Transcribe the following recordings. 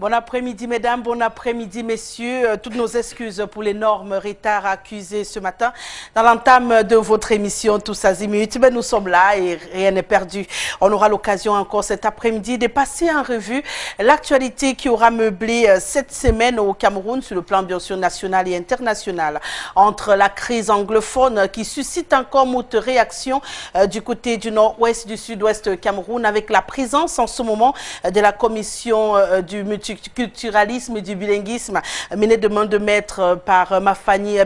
Bon après-midi, mesdames, bon après-midi, messieurs. Toutes nos excuses pour l'énorme retard accusé ce matin dans l'entame de votre émission Tous Azimuts. Ben, nous sommes là et rien n'est perdu. On aura l'occasion encore cet après-midi de passer en revue l'actualité qui aura meublé cette semaine au Cameroun sur le plan bien sûr national et international. Entre la crise anglophone qui suscite encore moult réactions du côté du nord-ouest, du sud-ouest Cameroun, avec la présence en ce moment de la commission du multiculturalisme et du bilinguisme menée de main de maître par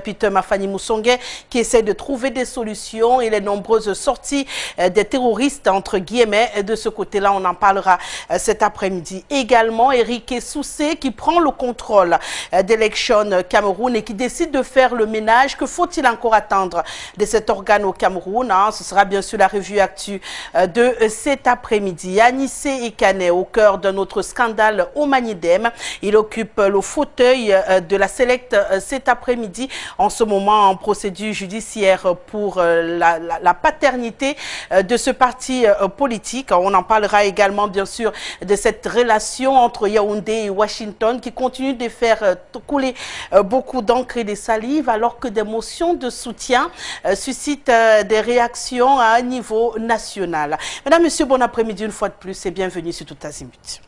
Peter Mafani Moussongué, qui essaie de trouver des solutions, et les nombreuses sorties des terroristes entre guillemets. De ce côté-là, on en parlera cet après-midi. Également, Eric Soussé qui prend le contrôle d'Election Cameroun et qui décide de faire le ménage. Que faut-il encore attendre de cet organe au Cameroun? Ce sera bien sûr la revue actu de cet après-midi. Anissé Ekane, au cœur d'un autre scandale au Manidem. Il occupe le fauteuil de la Select cet après-midi, en ce moment en procédure judiciaire pour la paternité de ce parti politique. On en parlera également bien sûr de cette relation entre Yaoundé et Washington qui continue de faire couler beaucoup d'encre et de salive, alors que des motions de soutien suscitent des réactions à un niveau national. Mesdames, Messieurs, bon après-midi une fois de plus et bienvenue sur Tout Azimut.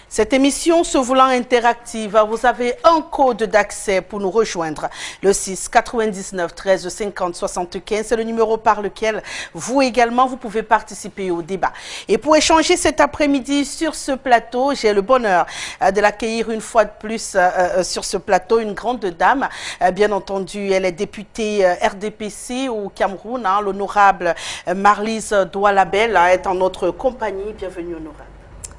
Cette émission se voulant interactive, vous avez un code d'accès pour nous rejoindre. Le 6 99 13 50 75, c'est le numéro par lequel vous également, vous pouvez participer au débat. Et pour échanger cet après-midi sur ce plateau, j'ai le bonheur de l'accueillir une fois de plus sur ce plateau, une grande dame. Bien entendu, elle est députée RDPC au Cameroun. L'honorable Marlise Doualabel est en notre compagnie. Bienvenue, honorable.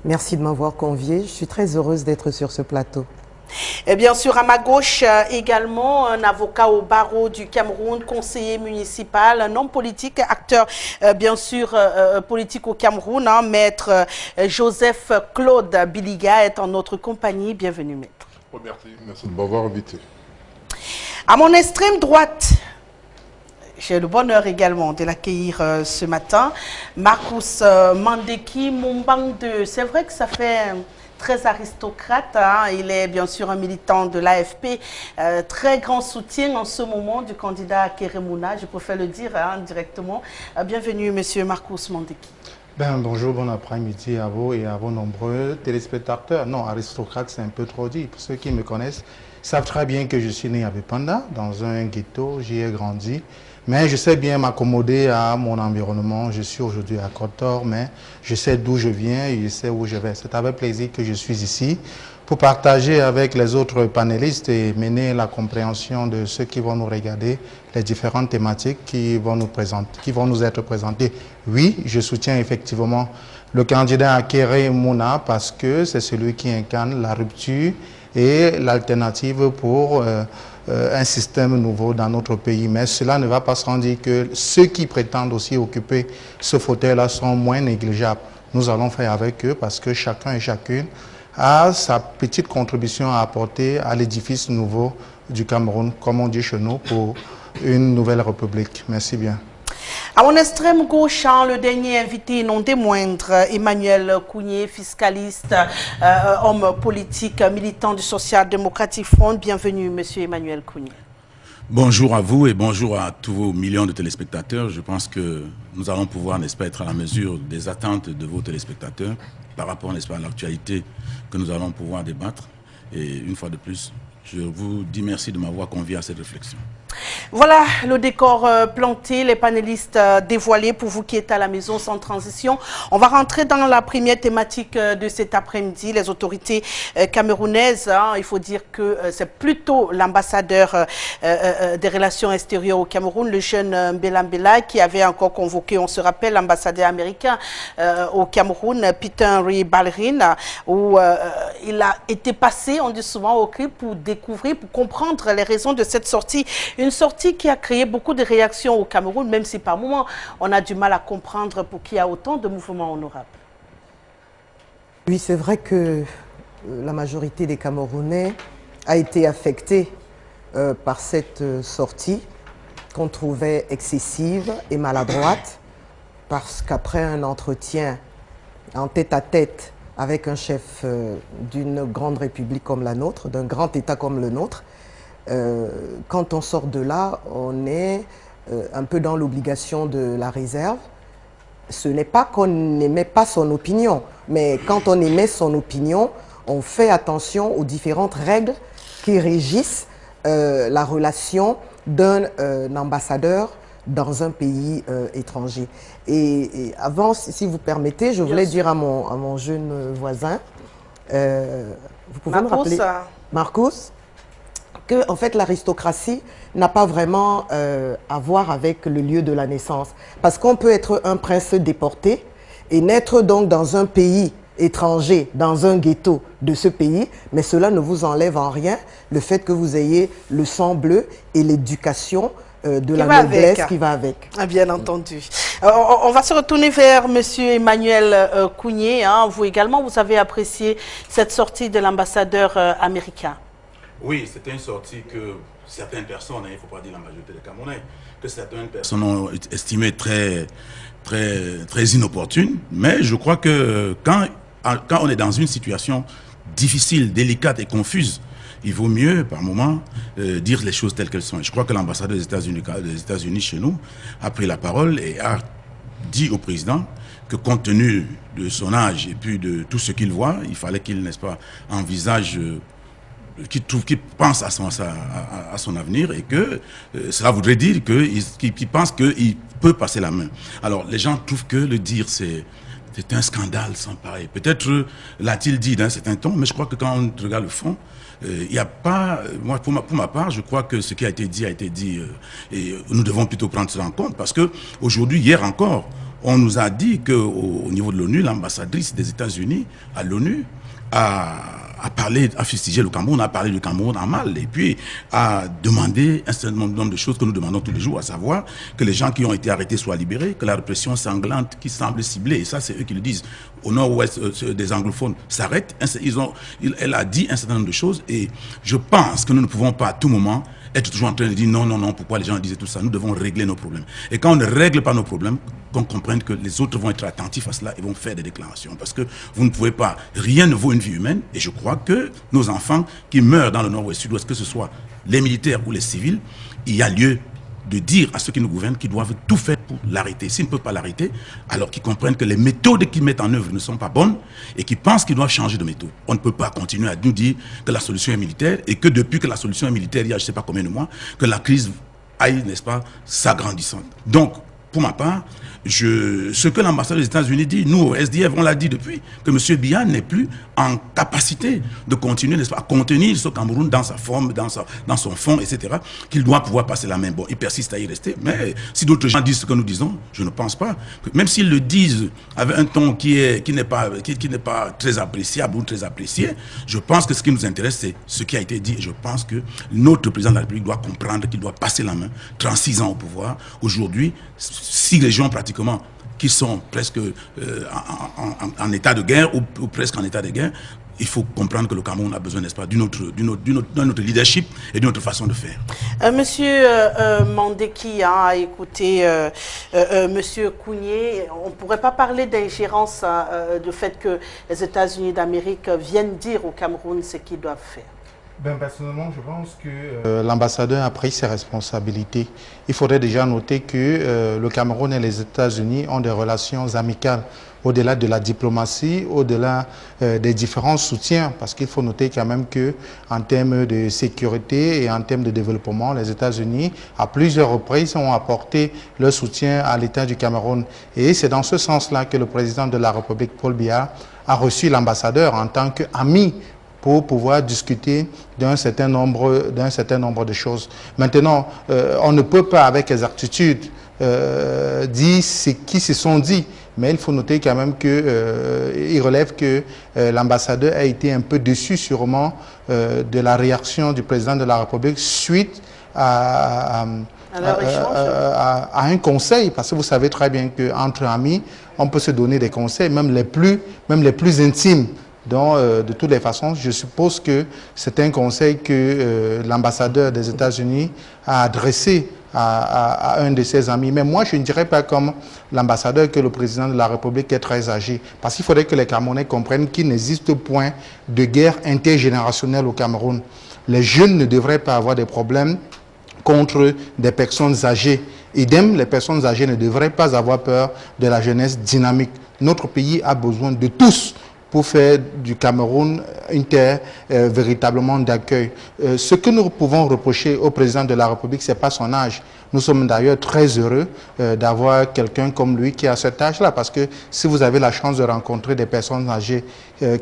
Merci de m'avoir conviée. Je suis très heureuse d'être sur ce plateau. Et bien sûr, à ma gauche, également, un avocat au barreau du Cameroun, conseiller municipal, un homme politique, acteur, bien sûr, politique au Cameroun. Maître Joseph Claude Biliga est en notre compagnie. Bienvenue, maître. Oh, merci de m'avoir invité. À mon extrême droite, j'ai le bonheur également de l'accueillir ce matin. Marcus Mandeki Mumbang. C'est vrai que ça fait très aristocrate. Il est bien sûr un militant de l'AFP. Très grand soutien en ce moment du candidat Keremouna. Je préfère le dire directement. Bienvenue, monsieur Marcus Mandeki. Bonjour, bon après-midi à vous et à vos nombreux téléspectateurs. Non, aristocrate, c'est un peu trop dit. Pour ceux qui me connaissent, savent très bien que je suis né à Bepanda, dans un ghetto. J'y ai grandi. Mais je sais bien m'accommoder à mon environnement. Je suis aujourd'hui à Kotor, mais je sais d'où je viens et je sais où je vais. C'est avec plaisir que je suis ici pour partager avec les autres panélistes et mener la compréhension de ceux qui vont nous regarder, les différentes thématiques qui vont nous être présentées. Oui, je soutiens effectivement le candidat Kéré Mouna parce que c'est celui qui incarne la rupture et l'alternative pour un système nouveau dans notre pays. Mais cela ne va pas sans dire que ceux qui prétendent aussi occuper ce fauteuil-là sont moins négligeables. Nous allons faire avec eux parce que chacun et chacune a sa petite contribution à apporter à l'édifice nouveau du Cameroun, comme on dit chez nous, pour une nouvelle république. Merci bien. À mon extrême gauche, le dernier invité, non des moindres, Emmanuel Kounié, fiscaliste, homme politique, militant du Social Democratic Front. Bienvenue, monsieur Emmanuel Kounié. Bonjour à vous et bonjour à tous vos millions de téléspectateurs. Je pense que nous allons pouvoir, n'est-ce pas, être à la mesure des attentes de vos téléspectateurs par rapport, n'est-ce pas, à l'actualité que nous allons pouvoir débattre. Et une fois de plus, je vous dis merci de m'avoir convié à cette réflexion. Voilà le décor planté, les panélistes dévoilés pour vous qui êtes à la maison sans transition. On va rentrer dans la première thématique de cet après-midi, les autorités camerounaises. Il faut dire que c'est plutôt l'ambassadeur des relations extérieures au Cameroun, le jeune Mbela Mbela, qui avait encore convoqué, on se rappelle, l'ambassadeur américain au Cameroun, Peter Henry Ballerin, où il a été passé, on dit souvent, au CRI pour découvrir, pour comprendre les raisons de cette sortie. Une sortie qui a créé beaucoup de réactions au Cameroun, même si par moments on a du mal à comprendre pour qu'il y a autant de mouvements honorables. Oui, c'est vrai que la majorité des Camerounais a été affectée par cette sortie. qu'on trouvait excessive et maladroite, parce qu'après un entretien en tête-à-tête avec un chef d'une grande république comme la nôtre, d'un grand État comme le nôtre, quand on sort de là, on est un peu dans l'obligation de la réserve. Ce n'est pas qu'on n'aimait pas son opinion, mais quand on émet son opinion, on fait attention aux différentes règles qui régissent la relation d'un ambassadeur dans un pays étranger. Et avant, si vous permettez, je voulais dire à mon jeune voisin, vous pouvez me rappeler, Marcus, que en fait l'aristocratie n'a pas vraiment à voir avec le lieu de la naissance. Parce qu'on peut être un prince déporté et naître donc dans un pays étranger, dans un ghetto de ce pays, mais cela ne vous enlève en rien le fait que vous ayez le sang bleu et l'éducation de la noblesse qui va avec. Bien entendu. On va se retourner vers M. Emmanuel Kounié. Hein. Vous également, vous avez apprécié cette sortie de l'ambassadeur américain. Oui, c'était une sortie que certaines personnes, il ne faut pas dire la majorité des Camerounais, que certaines personnes ont estimé très inopportune. Mais je crois que quand on est dans une situation difficile, délicate et confuse, il vaut mieux, par moment, dire les choses telles qu'elles sont. Et je crois que l'ambassadeur des États-Unis chez nous a pris la parole et a dit au président que compte tenu de son âge et puis de tout ce qu'il voit, il fallait qu'il, n'est-ce pas, envisage, qu'il pense à son avenir et que cela voudrait dire qu'il pense qu'il peut passer la main. Alors, les gens trouvent que le dire, c'est un scandale sans pareil. Peut-être l'a-t-il dit d'un certain ton, mais je crois que quand on regarde le fond, il n'y a pas, moi pour ma part, je crois que ce qui a été dit et nous devons plutôt prendre cela en compte parce que aujourd'hui, hier encore, on nous a dit qu'au niveau de l'ONU, l'ambassadrice des États-Unis à l'ONU a fustigé le Cameroun, a parlé du Cameroun en mal et puis a demandé un certain nombre de choses que nous demandons tous les jours, à savoir que les gens qui ont été arrêtés soient libérés, que la répression sanglante qui semble ciblée, et ça c'est eux qui le disent, au nord-ouest des anglophones s'arrête. Elle a dit un certain nombre de choses et je pense que nous ne pouvons pas à tout moment être toujours en train de dire non, non, non, pourquoi les gens disaient tout ça. Nous devons régler nos problèmes. Et quand on ne règle pas nos problèmes, qu'on comprenne que les autres vont être attentifs à cela et vont faire des déclarations. Parce que vous ne pouvez pas, rien ne vaut une vie humaine. Et je crois que nos enfants qui meurent dans le nord ou le sud-ouest, que ce soit les militaires ou les civils, il y a lieu de dire à ceux qui nous gouvernent qu'ils doivent tout faire pour l'arrêter. S'ils ne peuvent pas l'arrêter, alors qu'ils comprennent que les méthodes qu'ils mettent en œuvre ne sont pas bonnes et qu'ils pensent qu'ils doivent changer de méthode. On ne peut pas continuer à nous dire que la solution est militaire et que depuis que la solution est militaire, il y a je ne sais pas combien de mois, que la crise aille, n'est-ce pas, s'agrandissant. Donc, pour ma part, ce que l'ambassadeur des États-Unis dit, nous au SDF, on l'a dit depuis, que M. Biya n'est plus en capacité de continuer, n'est-ce pas, à contenir ce Cameroun dans sa forme, dans son fond, etc., qu'il doit pouvoir passer la main. Bon, il persiste à y rester, mais si d'autres gens disent ce que nous disons, je ne pense pas, que même s'ils le disent avec un ton qui n'est pas très appréciable ou très apprécié, je pense que ce qui nous intéresse, c'est ce qui a été dit. Et je pense que notre président de la République doit comprendre qu'il doit passer la main, 36 ans au pouvoir. Aujourd'hui, si les gens pratiquement qui sont presque en état de guerre ou presque en état de guerre, il faut comprendre que le Cameroun a besoin, n'est-ce pas, d'un autre leadership et d'une autre façon de faire. Monsieur Mandeki a écouté Monsieur Kounié. On ne pourrait pas parler d'ingérence, du fait que les États-Unis d'Amérique viennent dire au Cameroun ce qu'ils doivent faire. Ben, personnellement, je pense que l'ambassadeur a pris ses responsabilités. Il faudrait déjà noter que le Cameroun et les États-Unis ont des relations amicales au-delà de la diplomatie, au-delà des différents soutiens, parce qu'il faut noter quand même qu'en termes de sécurité et en termes de développement, les États-Unis, à plusieurs reprises, ont apporté leur soutien à l'État du Cameroun. Et c'est dans ce sens-là que le président de la République, Paul Biya, a reçu l'ambassadeur en tant qu'ami pour pouvoir discuter d'un certain nombre de choses. Maintenant, on ne peut pas avec exactitude dire ce qui se sont dit, mais il faut noter quand même qu'il relève que l'ambassadeur a été un peu déçu sûrement de la réaction du président de la République suite à un conseil, parce que vous savez très bien qu'entre amis, on peut se donner des conseils, même les plus intimes. Donc, de toutes les façons, je suppose que c'est un conseil que l'ambassadeur des États-Unis a adressé à un de ses amis. Mais moi, je ne dirais pas comme l'ambassadeur que le président de la République est très âgé. Parce qu'il faudrait que les Camerounais comprennent qu'il n'existe point de guerre intergénérationnelle au Cameroun. Les jeunes ne devraient pas avoir des problèmes contre des personnes âgées. Idem, les personnes âgées ne devraient pas avoir peur de la jeunesse dynamique. Notre pays a besoin de tous pour faire du Cameroun une terre véritablement d'accueil. Ce que nous pouvons reprocher au président de la République, ce n'est pas son âge. Nous sommes d'ailleurs très heureux d'avoir quelqu'un comme lui qui a cet âge-là, parce que si vous avez la chance de rencontrer des personnes âgées,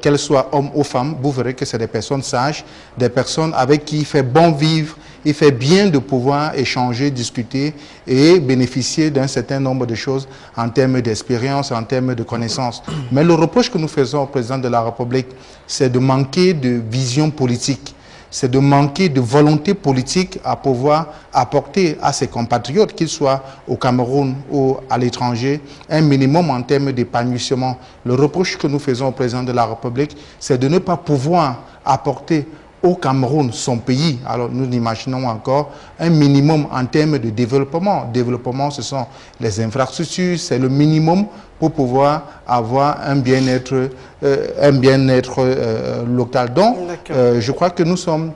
qu'elles soient hommes ou femmes, vous verrez que c'est des personnes sages, des personnes avec qui il fait bon vivre, il fait bien de pouvoir échanger, discuter et bénéficier d'un certain nombre de choses en termes d'expérience, en termes de connaissances. Mais le reproche que nous faisons au président de la République, c'est de manquer de vision politique. C'est de manquer de volonté politique à pouvoir apporter à ses compatriotes, qu'ils soient au Cameroun ou à l'étranger, un minimum en termes d'épanouissement. Le reproche que nous faisons au président de la République, c'est de ne pas pouvoir apporter au Cameroun, son pays. Alors nous imaginons encore un minimum en termes de développement. Développement, ce sont les infrastructures, c'est le minimum pour pouvoir avoir un bien-être local. Donc, je crois que nous sommes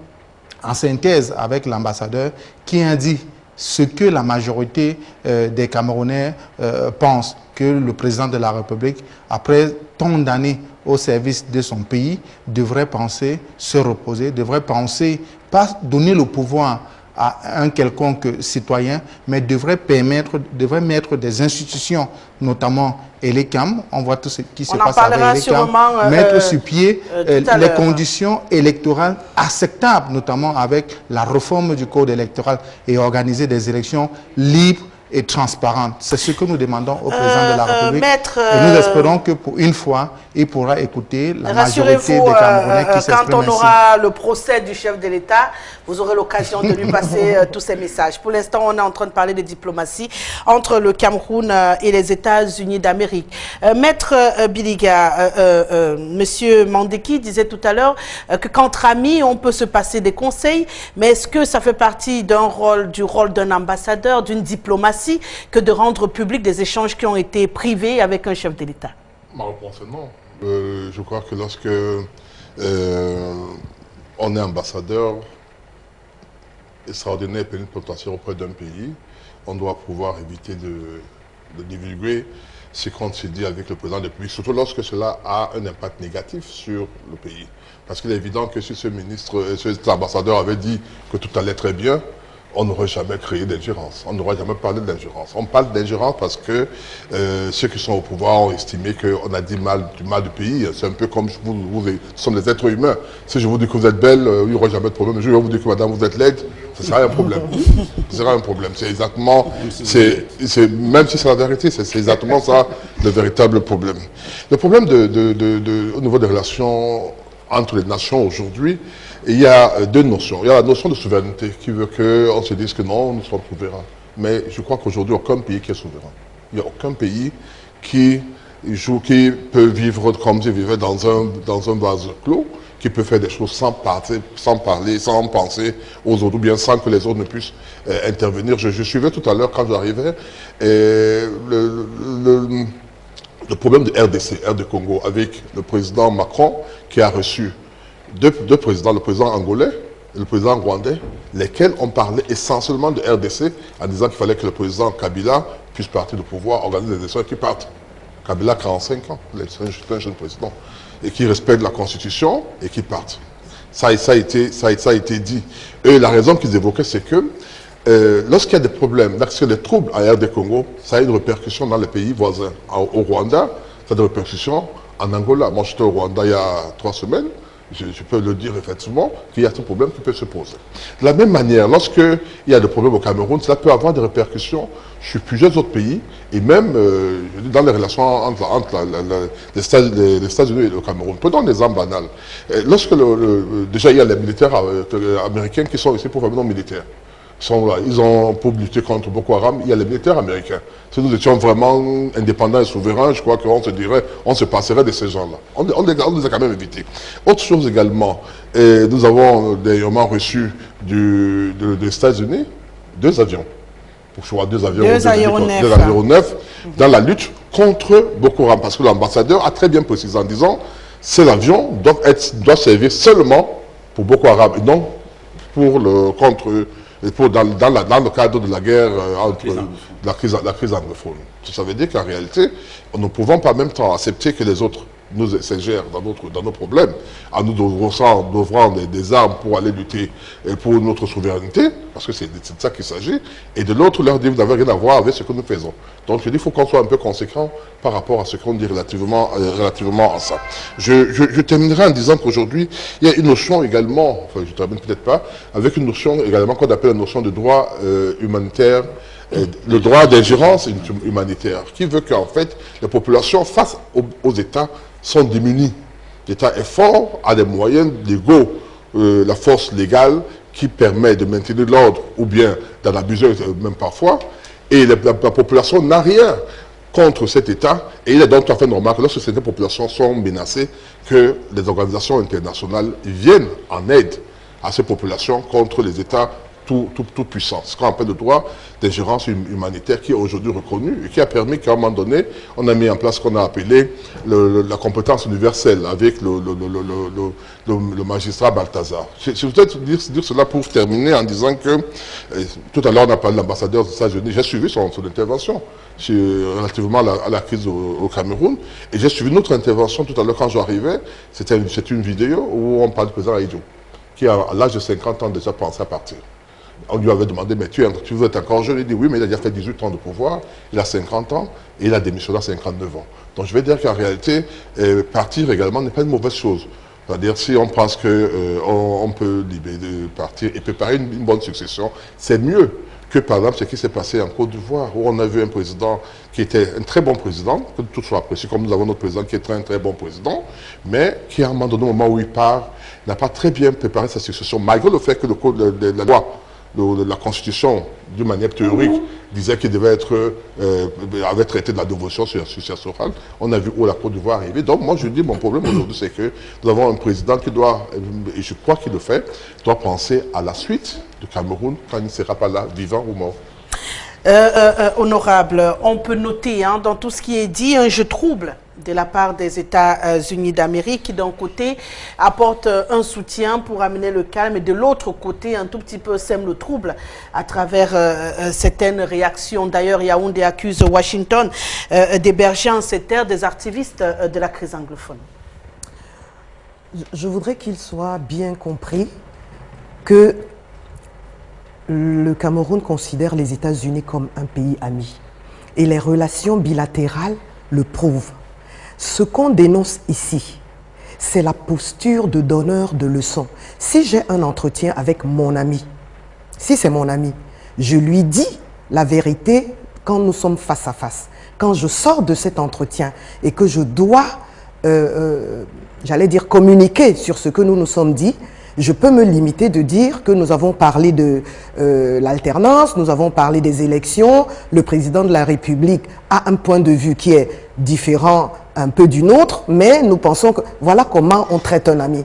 en synthèse avec l'ambassadeur qui indique ce que la majorité des Camerounais pensent, que le président de la République, après tant d'années au service de son pays, devrait penser se reposer, devrait penser, pas donner le pouvoir à un quelconque citoyen, mais devrait mettre des institutions, notamment ELECAM, on voit tout ce qui se passe avec ELECAM, mettre sur pied les conditions électorales acceptables, notamment avec la réforme du code électoral et organiser des élections libres et transparente. C'est ce que nous demandons au président de la République. Et nous espérons que pour une fois, il pourra écouter la majorité des Camerounais qui s'expriment quand on aura le procès du chef de l'État, vous aurez l'occasion de lui passer tous ces messages. Pour l'instant, on est en train de parler de diplomatie entre le Cameroun et les États-Unis d'Amérique. Maître Biliga, Monsieur Mandeki disait tout à l'heure que qu'entre amis, on peut se passer des conseils, mais est-ce que ça fait partie du rôle d'un ambassadeur, d'une diplomatie, que de rendre public des échanges qui ont été privés avec un chef de l'État? Ma réponse est non. Je crois que lorsque on est ambassadeur extraordinaire et plénipotentiaire auprès d'un pays, on doit pouvoir éviter de divulguer ce qu'on se dit avec le président de la République, surtout lorsque cela a un impact négatif sur le pays. Parce qu'il est évident que si cet ambassadeur avait dit que tout allait très bien, on n'aurait jamais créé d'ingérence, on n'aurait jamais parlé d'ingérence. On parle d'ingérence parce que ceux qui sont au pouvoir ont estimé qu'on a dit du mal du pays. C'est un peu comme nous sommes des êtres humains. Si je vous dis que vous êtes belle, il n'y aura jamais de problème. Je vais vous dire que madame, vous êtes laide, ce sera un problème. Ce sera un problème. C'est exactement, même si c'est la vérité, c'est exactement ça le véritable problème. Le problème au niveau des relations entre les nations aujourd'hui, il y a deux notions. Il y a la notion de souveraineté qui veut qu'on se dise que non, nous sommes souverains. Mais je crois qu'aujourd'hui, aucun pays qui est souverain. Il n'y a aucun pays qui peut vivre comme s'il vivait dans un vase clos, qui peut faire des choses sans parler, sans penser aux autres, ou bien sans que les autres ne puissent intervenir. Je suivais tout à l'heure quand j'arrivais le problème de RD Congo, avec le président Macron qui a reçu deux présidents, le président angolais et le président rwandais, lesquels ont parlé essentiellement de RDC en disant qu'il fallait que le président Kabila puisse partir du pouvoir, organiser des élections et qu'il parte. Kabila, 45 ans, c'est un jeune président, et qui respecte la Constitution et qui parte. Ça a été dit. Et la raison qu'ils évoquaient, c'est que lorsqu'il y a des problèmes, lorsqu'il y a des troubles en RD Congo, ça a une répercussion dans les pays voisins. Au Rwanda, ça a des répercussions en Angola. Moi, j'étais au Rwanda il y a 3 semaines. Je peux le dire effectivement qu'il y a ce problème qui peut se poser. De la même manière, lorsqu'il y a des problèmes au Cameroun, cela peut avoir des répercussions sur plusieurs autres pays et même dans les relations entre les États-Unis et le Cameroun. Prenons un exemple banal. Lorsque déjà il y a les militaires américains qui sont ici pour faire nos militaires. sont là. Ils ont, pour lutter contre Boko Haram, il y a les militaires américains. Si nous étions vraiment indépendants et souverains, je crois qu'on se dirait, on se passerait de ces gens-là. On les a quand même évités. Autre chose également, nous avons dernièrement reçu des États-Unis 2 avions. Pour choisir 2 avions, deux aéronefs dans la lutte contre Boko Haram. Parce que l'ambassadeur a très bien précisé en disant, ces avions doivent servir seulement pour Boko Haram et non pour dans le cadre de la guerre la crise anglophone. Ça veut dire qu'en réalité, nous ne pouvons pas en même temps accepter que les autres nous s'ingèrent dans nos problèmes, à nous d'offrir des armes pour aller lutter pour notre souveraineté, parce que c'est de ça qu'il s'agit, et de l'autre leur dire vous n'avez rien à voir avec ce que nous faisons. Donc je dis qu'il faut qu'on soit un peu conséquent par rapport à ce qu'on dit relativement à ça. Je terminerai en disant qu'aujourd'hui, il y a une notion également, enfin je ne termine peut-être pas, avec une notion également qu'on appelle la notion de droit humanitaire, le droit d'ingérence humanitaire, qui veut qu'en fait, les populations face aux États sont démunies. L'État est fort, a des moyens légaux, la force légale qui permet de maintenir l'ordre ou bien d'en abuser même parfois, et la population n'a rien contre cet État, et il est donc tout à fait normal que lorsque certaines populations sont menacées, que les organisations internationales viennent en aide à ces populations contre les États tout puissant. Ce qu'on appelle le droit d'ingérence humanitaire qui est aujourd'hui reconnu et qui a permis qu'à un moment donné, on a mis en place ce qu'on a appelé la compétence universelle avec le magistrat Balthazar. Je voudrais dire cela pour terminer en disant que tout à l'heure on a parlé de l'ambassadeur des États-Unis, j'ai suivi son intervention relativement à la crise au Cameroun, et j'ai suivi notre intervention tout à l'heure quand j'arrivais, c'était une vidéo où on parle du président Aïdjo, qui à l'âge de 50 ans déjà pensé à partir. On lui avait demandé, mais tu veux être encore jeune? Il dit oui, mais il a déjà fait 18 ans de pouvoir, il a 50 ans et il a démissionné à 59 ans. Donc je vais dire qu'en réalité, partir également n'est pas une mauvaise chose. C'est-à-dire si on pense qu'on peut partir et préparer une bonne succession, c'est mieux que par exemple ce qui s'est passé en Côte d'Ivoire, où on a vu un président qui était un très bon président, que tout soit apprécié, comme nous avons notre président qui est un très bon président, mais qui à un moment donné, au moment où il part, n'a pas très bien préparé sa succession, malgré le fait que la loi de la Constitution, d'une manière théorique, disait qu'il devait avait traité de la dévotion sur la succession orale. On a vu où la Côte d'Ivoire arriver. Donc moi je dis, mon problème aujourd'hui, c'est que nous avons un président qui doit, et je crois qu'il le fait, doit penser à la suite du Cameroun quand il ne sera pas là, vivant ou mort. Honorable, on peut noter dans tout ce qui est dit un jeu trouble de la part des États-Unis d'Amérique qui d'un côté apporte un soutien pour amener le calme et de l'autre côté un tout petit peu sème le trouble à travers certaines réactions. D'ailleurs, Yaoundé accuse Washington d'héberger en ces terres des activistes de la crise anglophone. Je voudrais qu'il soit bien compris que le Cameroun considère les États-Unis comme un pays ami. Et les relations bilatérales le prouvent. Ce qu'on dénonce ici, c'est la posture de donneur de leçons. Si j'ai un entretien avec mon ami, si c'est mon ami, je lui dis la vérité quand nous sommes face à face. Quand je sors de cet entretien et que je dois, j'allais dire, communiquer sur ce que nous nous sommes dit, je peux me limiter de dire que nous avons parlé de l'alternance, nous avons parlé des élections, le président de la République a un point de vue qui est différent un peu du nôtre, mais nous pensons que voilà comment on traite un ami.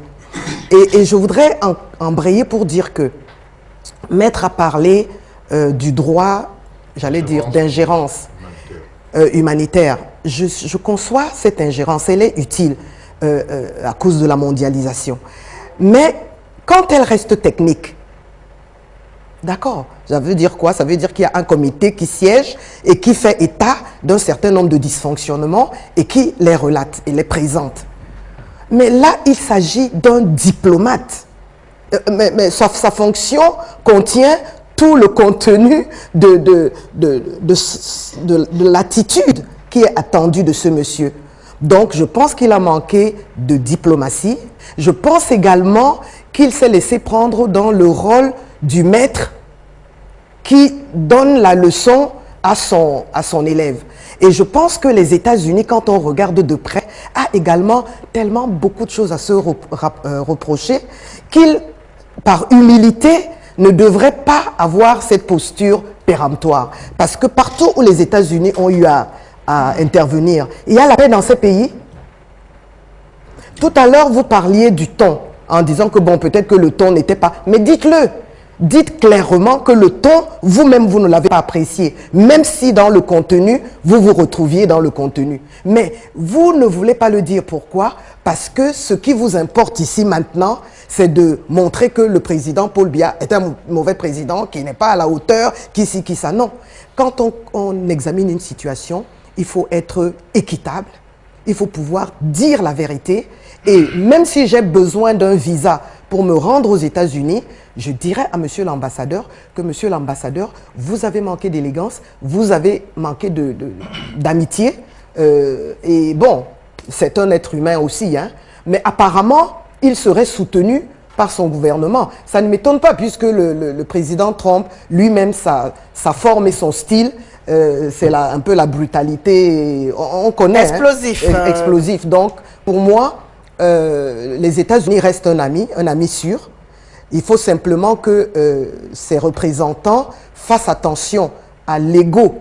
Et je voudrais embrayer pour dire que mettre à parler du droit, j'allais dire, d'ingérence humanitaire, je conçois cette ingérence, elle est utile à cause de la mondialisation. Mais quand elle reste technique, d'accord, ça veut dire quoi? Ça veut dire qu'il y a un comité qui siège et qui fait état d'un certain nombre de dysfonctionnements et qui les relate et les présente. Mais là, il s'agit d'un diplomate. Mais sa fonction contient tout le contenu de l'attitude qui est attendue de ce monsieur. Donc, je pense qu'il a manqué de diplomatie. Je pense également qu'il s'est laissé prendre dans le rôle du maître qui donne la leçon à son élève. Et je pense que les États-Unis, quand on regarde de près, a également tellement beaucoup de choses à se reprocher qu'il, par humilité, ne devrait pas avoir cette posture péremptoire. Parce que partout où les États-Unis ont eu à intervenir, il y a la paix dans ces pays. Tout à l'heure, vous parliez du ton, en disant que bon, peut-être que le ton n'était pas... Mais dites-le, dites clairement que le ton, vous-même, vous ne l'avez pas apprécié, même si dans le contenu, vous vous retrouviez dans le contenu. Mais vous ne voulez pas le dire. Pourquoi? Parce que ce qui vous importe ici maintenant, c'est de montrer que le président Paul Biya est un mauvais président, qui n'est pas à la hauteur, qui ci, qui ça. Non. Quand on examine une situation, il faut être équitable, il faut pouvoir dire la vérité. Et même si j'ai besoin d'un visa pour me rendre aux États-Unis, je dirais à monsieur l'ambassadeur que monsieur l'ambassadeur, vous avez manqué d'élégance, vous avez manqué d'amitié. Et bon, c'est un être humain aussi, hein, mais apparemment, il serait soutenu par son gouvernement. Ça ne m'étonne pas puisque le président Trump, lui-même, sa forme et son style, c'est un peu la brutalité, on connaît. Explosif. Hein, explosif. Donc, pour moi, les États-Unis restent un ami sûr. Il faut simplement que ces représentants fassent attention à l'ego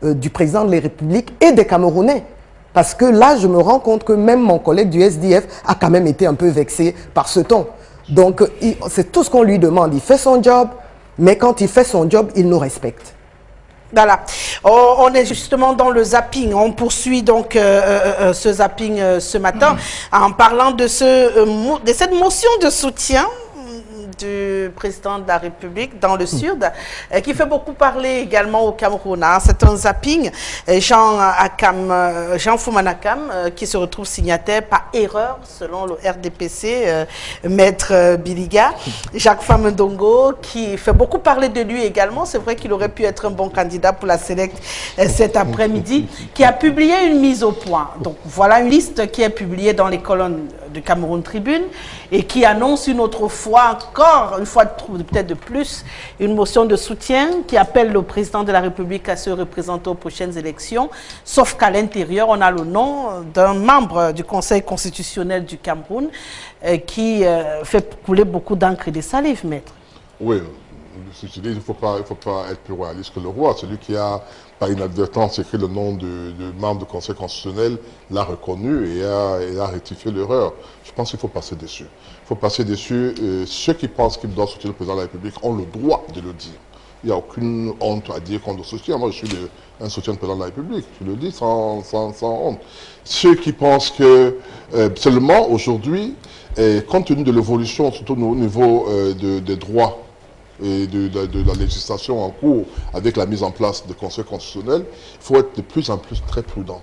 du président de la République et des Camerounais. Parce que là, je me rends compte que même mon collègue du SDF a quand même été un peu vexé par ce ton. Donc, c'est tout ce qu'on lui demande. Il fait son job, mais quand il fait son job, il nous respecte. Voilà, on est justement dans le zapping, on poursuit donc ce zapping ce matin en parlant de cette motion de soutien du président de la République dans le Sud, qui fait beaucoup parler également au Cameroun. Hein. C'est un zapping. Jean Foumanakam, qui se retrouve signataire par erreur, selon le RDPC, Maître Biliga. Jacques Famendongo, qui fait beaucoup parler de lui également. C'est vrai qu'il aurait pu être un bon candidat pour la Select cet après-midi, qui a publié une mise au point. Donc voilà une liste qui est publiée dans les colonnes de Cameroun Tribune et qui annonce une autre fois encore, une fois peut-être de plus, une motion de soutien qui appelle le président de la République à se représenter aux prochaines élections, sauf qu'à l'intérieur, on a le nom d'un membre du Conseil constitutionnel du Cameroun qui fait couler beaucoup d'encre et de salive, maître. Oui, il ne faut pas être plus royaliste que le roi. Celui qui a, par inadvertance, écrit le nom de membre du Conseil constitutionnel l'a reconnu et a rectifié l'erreur. Je pense qu'il faut passer dessus. Il faut passer dessus. Ceux qui pensent qu'ils doivent soutenir le président de la République ont le droit de le dire. Il n'y a aucune honte à dire qu'on doit soutenir. Moi, je suis un soutien du président de la République. Je le dis sans honte. Ceux qui pensent que seulement aujourd'hui, compte tenu de l'évolution, surtout au niveau des droits, et de la législation en cours avec la mise en place du Conseil constitutionnel, il faut être de plus en plus très prudent.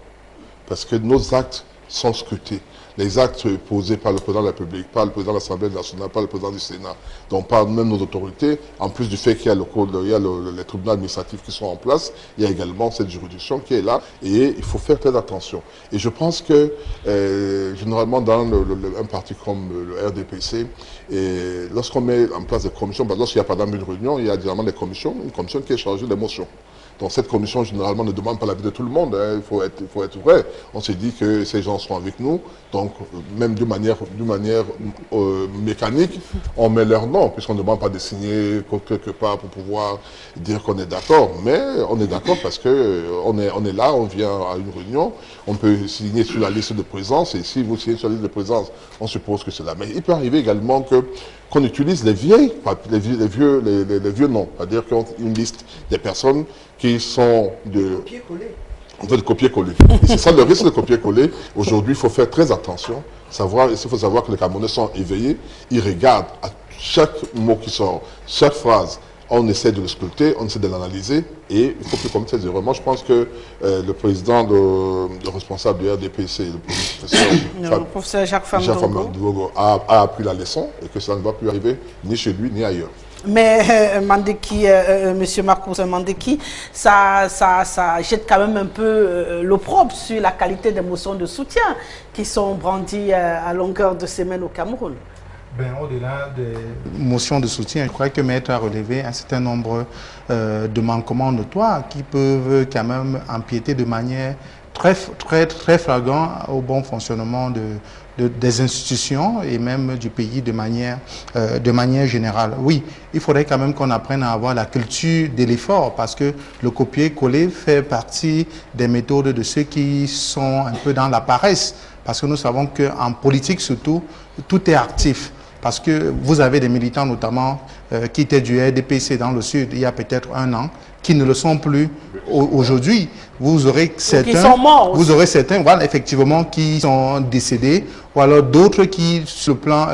Parce que nos actes sont scrutés. Les actes posés par le président de la République, par le président de l'Assemblée nationale, par le président du Sénat, donc par même nos autorités, en plus du fait qu'il y a, les tribunaux administratifs qui sont en place, il y a également cette juridiction qui est là et il faut faire très attention. Et je pense que généralement dans un parti comme le RDPC, lorsqu'on met en place des commissions, lorsqu'il y a par exemple une réunion, il y a généralement une commission qui est chargée des motions. Donc cette commission, généralement, ne demande pas l'avis de tout le monde. Hein. Il faut être vrai. On s'est dit que ces gens sont avec nous. Donc, même d'une manière mécanique, on met leur nom, puisqu'on ne demande pas de signer quelque part pour pouvoir dire qu'on est d'accord. Mais on est d'accord parce qu'on est là, on vient à une réunion. On peut signer sur la liste de présence. Et si vous signez sur la liste de présence, on suppose que c'est là. Mais il peut arriver également qu'on utilise les vieux noms. C'est-à-dire qu'on a une liste des personnes qui sont de copier-coller. C'est ça le risque de copier-coller. Aujourd'hui, il faut faire très attention. Il faut savoir que les Camerounais sont éveillés. Ils regardent à chaque mot qui sort, chaque phrase. On essaie de le sculpter, on essaie de l'analyser et il faut plus commettre ces erreurs. Moi, je pense que le président, le responsable du RDPC, le professeur Jacques Famendongo a appris la leçon et que ça ne va plus arriver ni chez lui ni ailleurs. Mais Mandeki, monsieur Marcos Mandeki, ça jette quand même un peu l'opprobre sur la qualité des motions de soutien qui sont brandies à longueur de semaine au Cameroun. Au-delà des motions de soutien, je crois que Maître a relevé un certain nombre de manquements notoires qui peuvent quand même empiéter de manière très flagrante au bon fonctionnement de des institutions et même du pays de manière générale. Oui, il faudrait quand même qu'on apprenne à avoir la culture de l'effort parce que le copier-coller fait partie des méthodes de ceux qui sont un peu dans la paresse. Parce que nous savons qu'en politique surtout, tout est actif. Parce que vous avez des militants notamment qui étaient du RDPC dans le Sud il y a peut-être un an, qui ne le sont plus aujourd'hui. Vous aurez certains, qui sont morts aussi. Vous aurez certains, voilà, effectivement, qui sont décédés, ou alors d'autres qui, sur le plan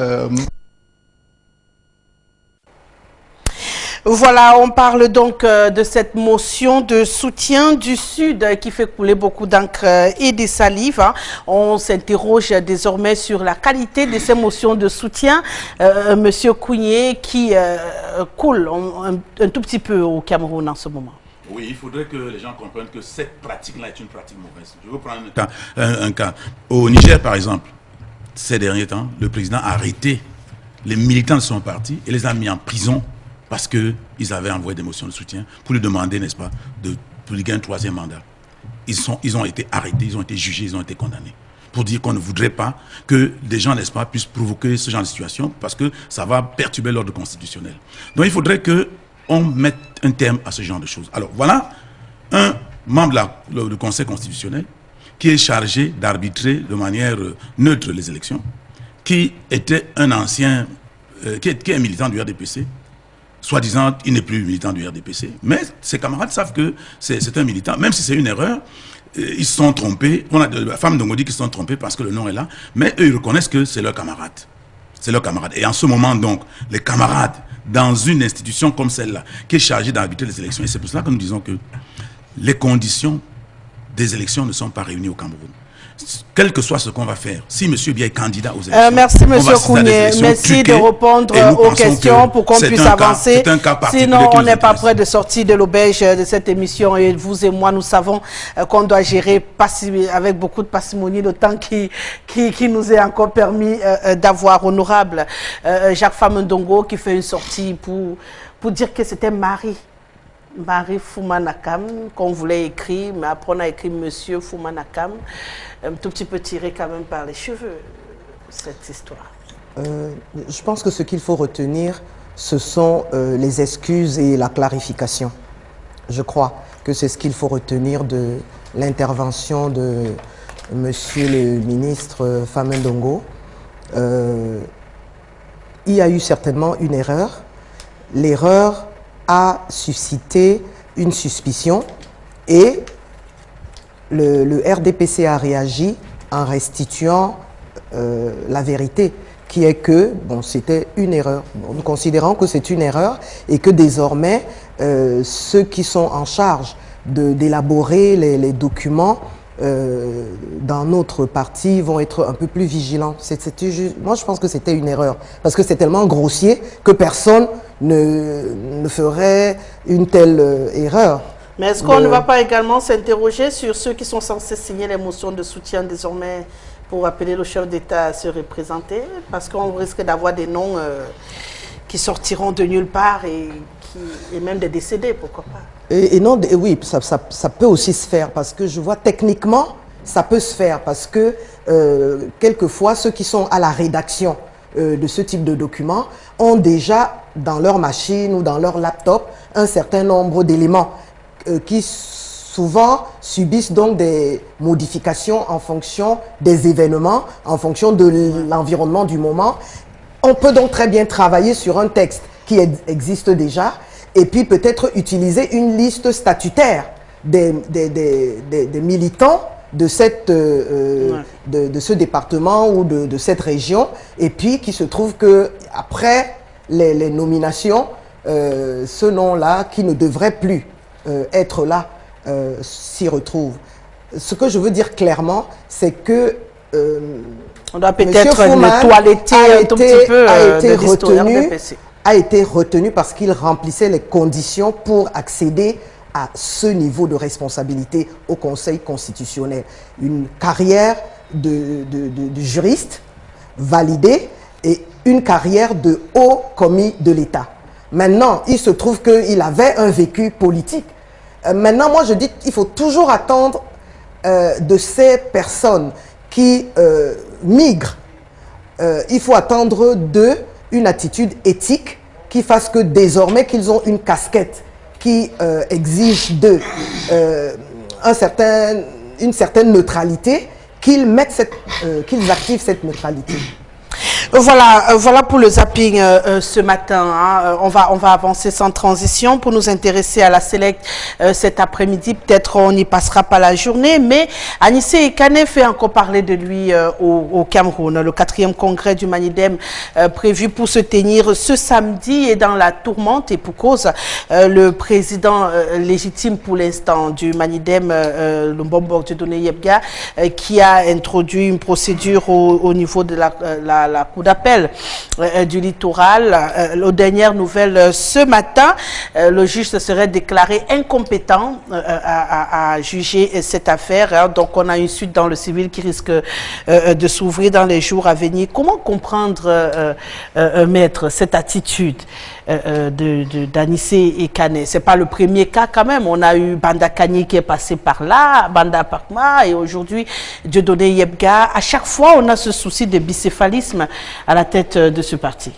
Voilà, on parle donc de cette motion de soutien du Sud qui fait couler beaucoup d'encre et de salive. Hein. On s'interroge désormais sur la qualité de ces motions de soutien. Monsieur Kounié, qui coule un tout petit peu au Cameroun en ce moment. Oui, il faudrait que les gens comprennent que cette pratique-là est une pratique mauvaise. Je vais prendre un cas. Au Niger, par exemple, ces derniers temps, le président a arrêté les militants de son parti et les a mis en prison parce qu'ils avaient envoyé des motions de soutien pour lui demander, n'est-ce pas, de publier un troisième mandat. Ils ont été arrêtés, ils ont été jugés, ils ont été condamnés. Pour dire qu'on ne voudrait pas que des gens, n'est-ce pas, puissent provoquer ce genre de situation parce que ça va perturber l'ordre constitutionnel. Donc il faudrait qu'on mette un terme à ce genre de choses. Alors voilà un membre du Conseil constitutionnel qui est chargé d'arbitrer de manière neutre les élections, qui était un ancien, qui est militant du RDPC. Soi-disant, il n'est plus militant du RDPC. Mais ses camarades savent que c'est un militant, même si c'est une erreur. Ils se sont trompés. On a la femme Ndongo dit qu'ils se sont trompés parce que le nom est là. Mais eux, ils reconnaissent que c'est leur camarade. C'est leur camarade. Et en ce moment, donc, les camarades, dans une institution comme celle-là, qui est chargée d'arbitrer les élections, et c'est pour cela que nous disons que les conditions des élections ne sont pas réunies au Cameroun. Quel que soit ce qu'on va faire, si M. Biya est candidat aux élections, merci M. Kounié, merci de répondre aux questions pour qu'on puisse avancer. Sinon, on n'est pas prêt de sortir de l'auberge de cette émission et vous et moi, nous savons qu'on doit gérer avec beaucoup de parcimonie le temps qui nous est encore permis d'avoir. Honorable Jacques Famendongo qui fait une sortie pour dire que c'était Marie Foumanakam qu'on voulait écrire, mais après on a écrit Monsieur Foumanakam, un tout petit peu tiré quand même par les cheveux, cette histoire. Je pense que ce qu'il faut retenir, ce sont les excuses et la clarification. Je crois que c'est ce qu'il faut retenir de l'intervention de Monsieur le ministre Famendongo. Il y a eu certainement une erreur. L'erreur a suscité une suspicion et le RDPC a réagi en restituant la vérité, qui est que bon, c'était une erreur. Bon, nous considérons que c'est une erreur et que désormais, ceux qui sont en charge d'élaborer les documents dans notre parti vont être un peu plus vigilants. Moi, je pense que c'était une erreur parce que c'est tellement grossier que personne ne ferait une telle erreur. Mais est-ce qu'on ne va pas également s'interroger sur ceux qui sont censés signer les motions de soutien désormais pour appeler le chef d'État à se représenter? Parce qu'on risque d'avoir des noms qui sortiront de nulle part et même des décédés, pourquoi pas? Et non, oui, ça peut aussi se faire parce que je vois techniquement, ça peut se faire parce que quelquefois, ceux qui sont à la rédaction de ce type de documents ont déjà dans leur machine ou dans leur laptop un certain nombre d'éléments qui souvent subissent donc des modifications en fonction des événements, en fonction de l'environnement du moment. On peut donc très bien travailler sur un texte qui existe déjà et puis peut-être utiliser une liste statutaire des militants de ce département ou de cette région, et puis qui se trouve que après les nominations, ce nom-là qui ne devrait plus être là s'y retrouve. Ce que je veux dire clairement, c'est que on doit peut-être le toiletter un tout petit peu a été retenu parce qu'il remplissait les conditions pour accéder à ce niveau de responsabilité au Conseil constitutionnel. Une carrière de juriste validée et une carrière de haut commis de l'État. Maintenant, il se trouve qu'il avait un vécu politique. Maintenant, moi je dis qu'il faut toujours attendre de ces personnes qui migrent il faut attendre d'eux une attitude éthique qui fasse que désormais qu'ils ont une casquette qui exige d'eux une certaine neutralité, qu'ils activent cette neutralité. Voilà pour le zapping ce matin. Hein. On va avancer sans transition pour nous intéresser à la Select cet après-midi. Peut-être on n'y passera pas la journée, mais Anissé Kane fait encore parler de lui au Cameroun. Le 4e congrès du Manidem prévu pour se tenir ce samedi est dans la tourmente et pour cause. Le président légitime pour l'instant du Manidem, le Mbombo Dieudonné Yebga, qui a introduit une procédure au niveau de la Cour d'appel du littoral. Aux dernières nouvelles ce matin, le juge se serait déclaré incompétent à juger cette affaire. Hein. Donc on a une suite dans le civil qui risque de s'ouvrir dans les jours à venir. Comment comprendre, maître, cette attitude d'Anissé et Kane? C'est pas le premier cas quand même. On a eu Banda Kani qui est passé par là, Banda Pakma et aujourd'hui Dieudonné Yebga. À chaque fois, on a ce souci de bicéphalisme à la tête de ce parti.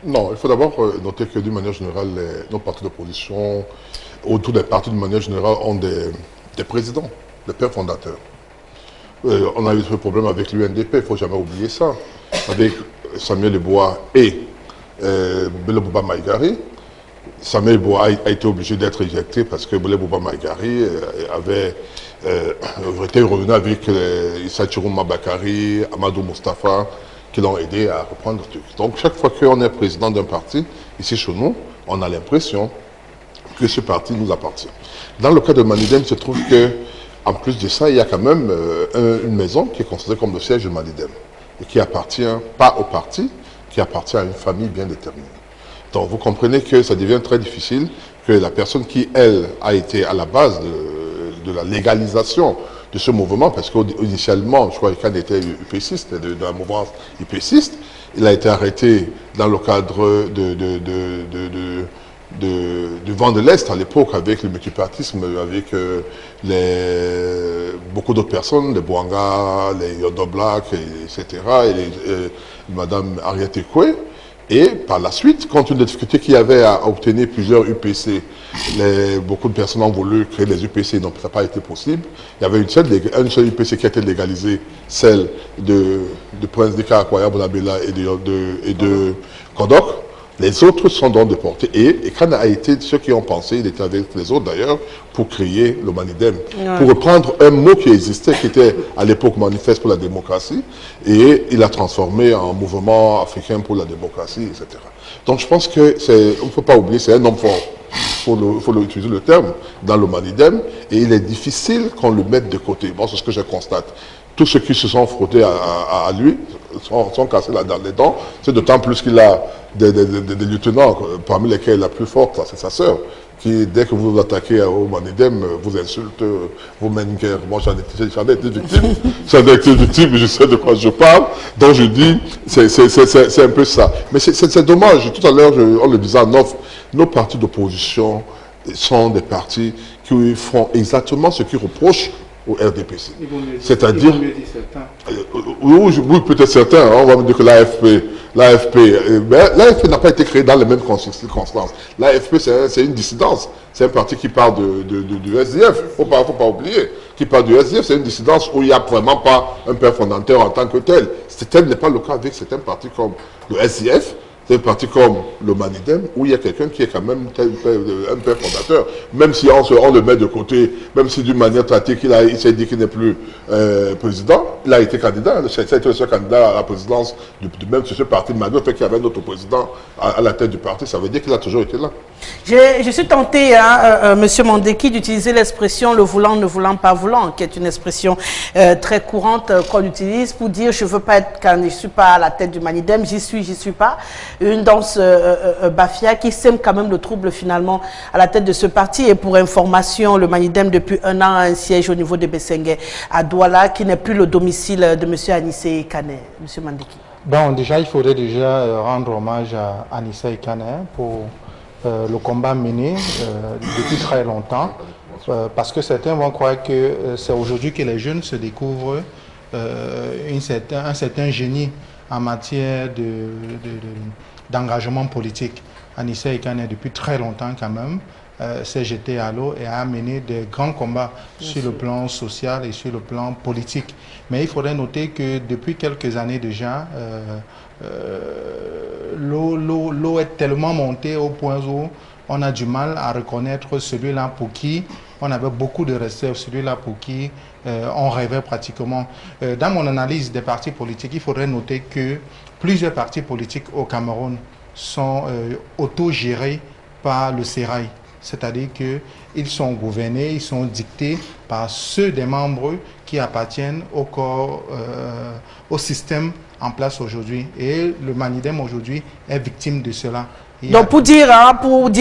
Non, il faut d'abord noter que d'une manière générale, nos partis d'opposition, autour des partis d'une manière générale, ont des présidents, des pères fondateurs. On a eu ce problème avec l'UNDP, il ne faut jamais oublier ça. Avec Samuel Eboa et Bele Bouba Maïgari. Samuel Eboa a été obligé d'être éjecté parce que Bele Bouba Maïgari avait été revenu avec Issa Chirouma Bakari, Amadou Mustafa, qui l'ont aidé à reprendre le truc. Donc chaque fois qu'on est président d'un parti, ici chez nous, on a l'impression que ce parti nous appartient. Dans le cas de Manidem, il se trouve que, en plus de ça, il y a quand même une maison qui est considérée comme le siège de Manidem et qui appartient pas au parti, qui appartient à une famille bien déterminée. Donc vous comprenez que ça devient très difficile que la personne qui, elle, a été à la base de la légalisation de ce mouvement, parce qu'initialement, je crois qu'il était UPCiste, de la mouvance UPCiste, il a été arrêté dans le cadre du vent de l'Est à l'époque, avec le multipartisme, avec beaucoup d'autres personnes, les Bouanga, les Yodo Black, etc., et Madame Ariette Ekwe. Et par la suite, compte tenu des difficultés qu'il y avait à obtenir plusieurs UPC, beaucoup de personnes ont voulu créer les UPC, donc ça n'a pas été possible. Il y avait une seule UPC qui a été légalisée, celle de Prince Dika Akwaya Bonabela et de Kodok. Les autres sont donc déportés. Et Kane a été ceux qui ont pensé, il était avec les autres d'ailleurs, pour créer le Manidem. Ouais. Pour reprendre un mot qui existait, qui était à l'époque Manifeste pour la démocratie, et il a transformé en mouvement africain pour la démocratie, etc. Donc je pense que on ne peut pas oublier, c'est un homme fort. Il faut utiliser le terme dans le Manidem, et il est difficile qu'on le mette de côté. Bon, c'est ce que je constate. Tous ceux qui se sont frottés à lui sont cassés là dans les dents. C'est d'autant plus qu'il a des lieutenants, parmi lesquels la plus forte, c'est sa sœur, qui, dès que vous vous attaquez au Manidem, vous insulte, vous mène une guerre. Moi, j'en ai été victime. J'en ai été victime, je sais de quoi je parle. Donc, je dis, c'est un peu ça. Mais c'est dommage. Tout à l'heure, on le disait en off, nos partis d'opposition sont des partis qui font exactement ce qu'ils reprochent au RDPC. C'est-à-dire, oui, peut-être certains, hein, on va me dire que l'AFP n'a pas été créé dans les mêmes circonstances. L'AFP, c'est une dissidence. C'est un parti qui part du SDF. Il ne faut pas oublier. Qui part du SDF, c'est une dissidence où il n'y a vraiment pas un père fondateur en tant que tel. Tel n'est pas le cas avec certains partis comme le SDF. C'est un parti comme le Manidem, où il y a quelqu'un qui est quand même un père fondateur. Même si on le met de côté, même si d'une manière pratique, il s'est dit qu'il n'est plus président, il a été candidat. C'est le seul candidat à la présidence même sur ce parti. Malgré le fait qu'il y avait un autre président à la tête du parti, ça veut dire qu'il a toujours été là. Je suis tenté, hein, M. Mandeki, d'utiliser l'expression « le voulant ne voulant pas voulant », qui est une expression très courante qu'on utilise pour dire « je ne veux pas être, quand je ne suis pas à la tête du Manidem, j'y suis pas ». Une danse Bafia qui sème quand même le trouble finalement à la tête de ce parti. Et pour information, le Manidem depuis un an a un siège au niveau de Bessengue à Douala, qui n'est plus le domicile de M. Anissé Kane. M. Mandeki. Bon, déjà, il faudrait déjà rendre hommage à Anissé Kane pour le combat mené depuis très longtemps, parce que certains vont croire que c'est aujourd'hui que les jeunes se découvrent un certain génie en matière d'engagement politique. Anissé Ekane, depuis très longtemps quand même, s'est jeté à l'eau et a mené des grands combats sur le plan social et sur le plan politique. Mais il faudrait noter que depuis quelques années déjà, l'eau est tellement montée au point où on a du mal à reconnaître celui-là pour qui on avait beaucoup de réserves, celui-là pour qui on rêvait pratiquement. Dans mon analyse des partis politiques, il faudrait noter que plusieurs partis politiques au Cameroun sont autogérés par le Sérail. C'est-à-dire qu'ils sont gouvernés, ils sont dictés par ceux des membres qui appartiennent au corps, au système en place aujourd'hui. Et le Manidem aujourd'hui est victime de cela. Donc pour dire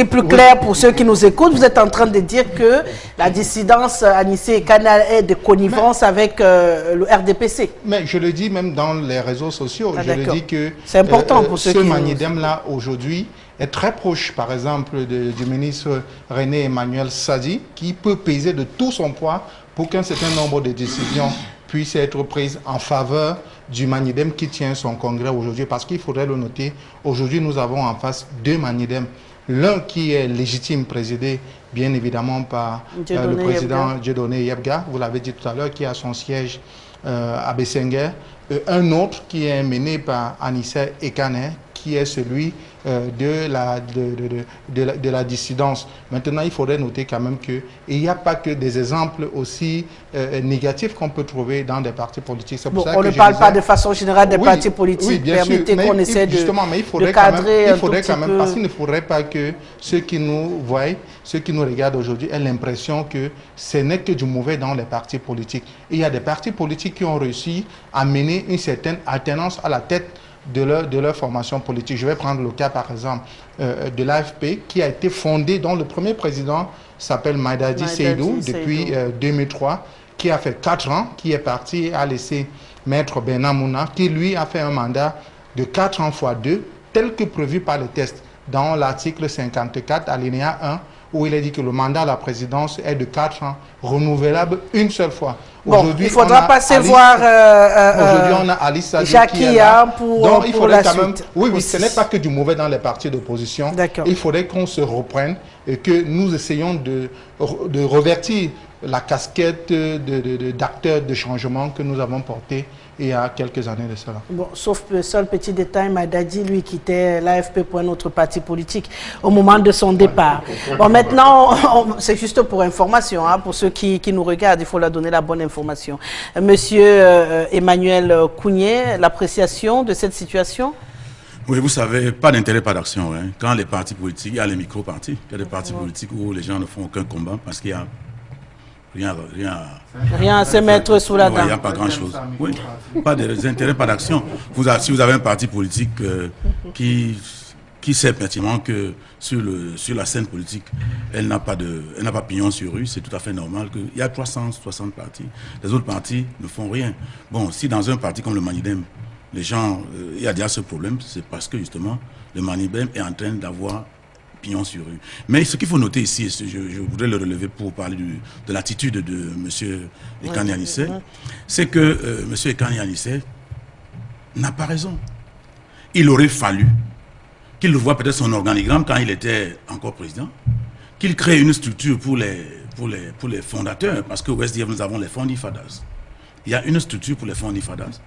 plus clair pour ceux qui nous écoutent, vous êtes en train de dire que la dissidence Anissé Ekane est de connivence avec le RDPC. Mais je le dis même dans les réseaux sociaux, je le dis que c'est important pour ceux ce qui Manidem-là aujourd'hui est très proche, par exemple, du ministre René Emmanuel Sadi, qui peut peser de tout son poids pour qu'un certain nombre de décisions puissent être prises en faveur du Manidem qui tient son congrès aujourd'hui. Parce qu'il faudrait le noter, aujourd'hui nous avons en face deux Manidem. L'un qui est légitime, présidé bien évidemment par le président Dieudonné Yebga, vous l'avez dit tout à l'heure, qui a son siège à Bessenguer. Un autre qui est mené par Anissé Ekane, qui est celui de la dissidence. Maintenant, il faudrait noter quand même qu'il n'y a pas que des exemples aussi négatifs qu'on peut trouver dans des partis politiques. Bon, on ne parle pas de façon générale des partis politiques. Oui, bien permettez qu'on essaie de cadrer il faudrait quand même, parce qu'il ne faudrait pas que ceux qui nous voient, ceux qui nous regardent aujourd'hui aient l'impression que ce n'est que du mauvais dans les partis politiques. Il y a des partis politiques qui ont réussi à mener une certaine alternance à la tête de leur formation politique. Je vais prendre le cas, par exemple, de l'AFP, qui a été fondé, dont le premier président s'appelle Maïdadi Seydou, depuis 2003, qui a fait 4 ans, qui est parti et a laissé Maître Benamouna, qui lui a fait un mandat de 4 ans x 2, tel que prévu par le test, dans l'article 54, alinéa 1, où il est dit que le mandat à la présidence est de 4 ans, renouvelable une seule fois. Bon, il faudra passer voir aujourd'hui, on a Alice Sadi qui est là. Donc, il faudrait quand même... Oui, ce n'est pas que du mauvais dans les partis d'opposition. Il faudrait qu'on se reprenne et que nous essayons de revertir la casquette d'acteurs de changement que nous avons portée il y a quelques années de cela. Bon, sauf le seul petit détail, Maïdadi, lui, quittait l'AFP pour un autre parti politique au moment de son départ. Bon, maintenant, c'est juste pour information, hein, pour ceux qui nous regardent, il faut leur donner la bonne information. Monsieur Emmanuel Kounié, l'appréciation de cette situation? Oui, vous savez, pas d'intérêt, pas d'action. Hein. Quand les partis politiques, il y a les micro-partis, il y a des partis politiques où les gens ne font aucun combat parce qu'il y a rien à se mettre sous la dent. Il n'y a pas grand-chose. Oui, pas d'intérêt, pas d'action. Si vous avez un parti politique qui sait pertinemment que sur la scène politique, elle n'a pas pignon sur rue, c'est tout à fait normal qu'il y a 360 partis. Les autres partis ne font rien. Bon, si dans un parti comme le Manidem, les gens, il y a déjà ce problème, c'est parce que justement, le Manidem est en train d'avoir pignon sur rue. Mais ce qu'il faut noter ici, je voudrais le relever pour parler de l'attitude de M. Ekane Anissé, c'est que M. Ekane Anissé n'a pas raison. Il aurait fallu qu'il voit peut-être son organigramme quand il était encore président, qu'il crée une structure pour les fondateurs, parce qu'au SDF, nous avons les fonds d'IFADAS. Il y a une structure pour les fonds d'IFADAS.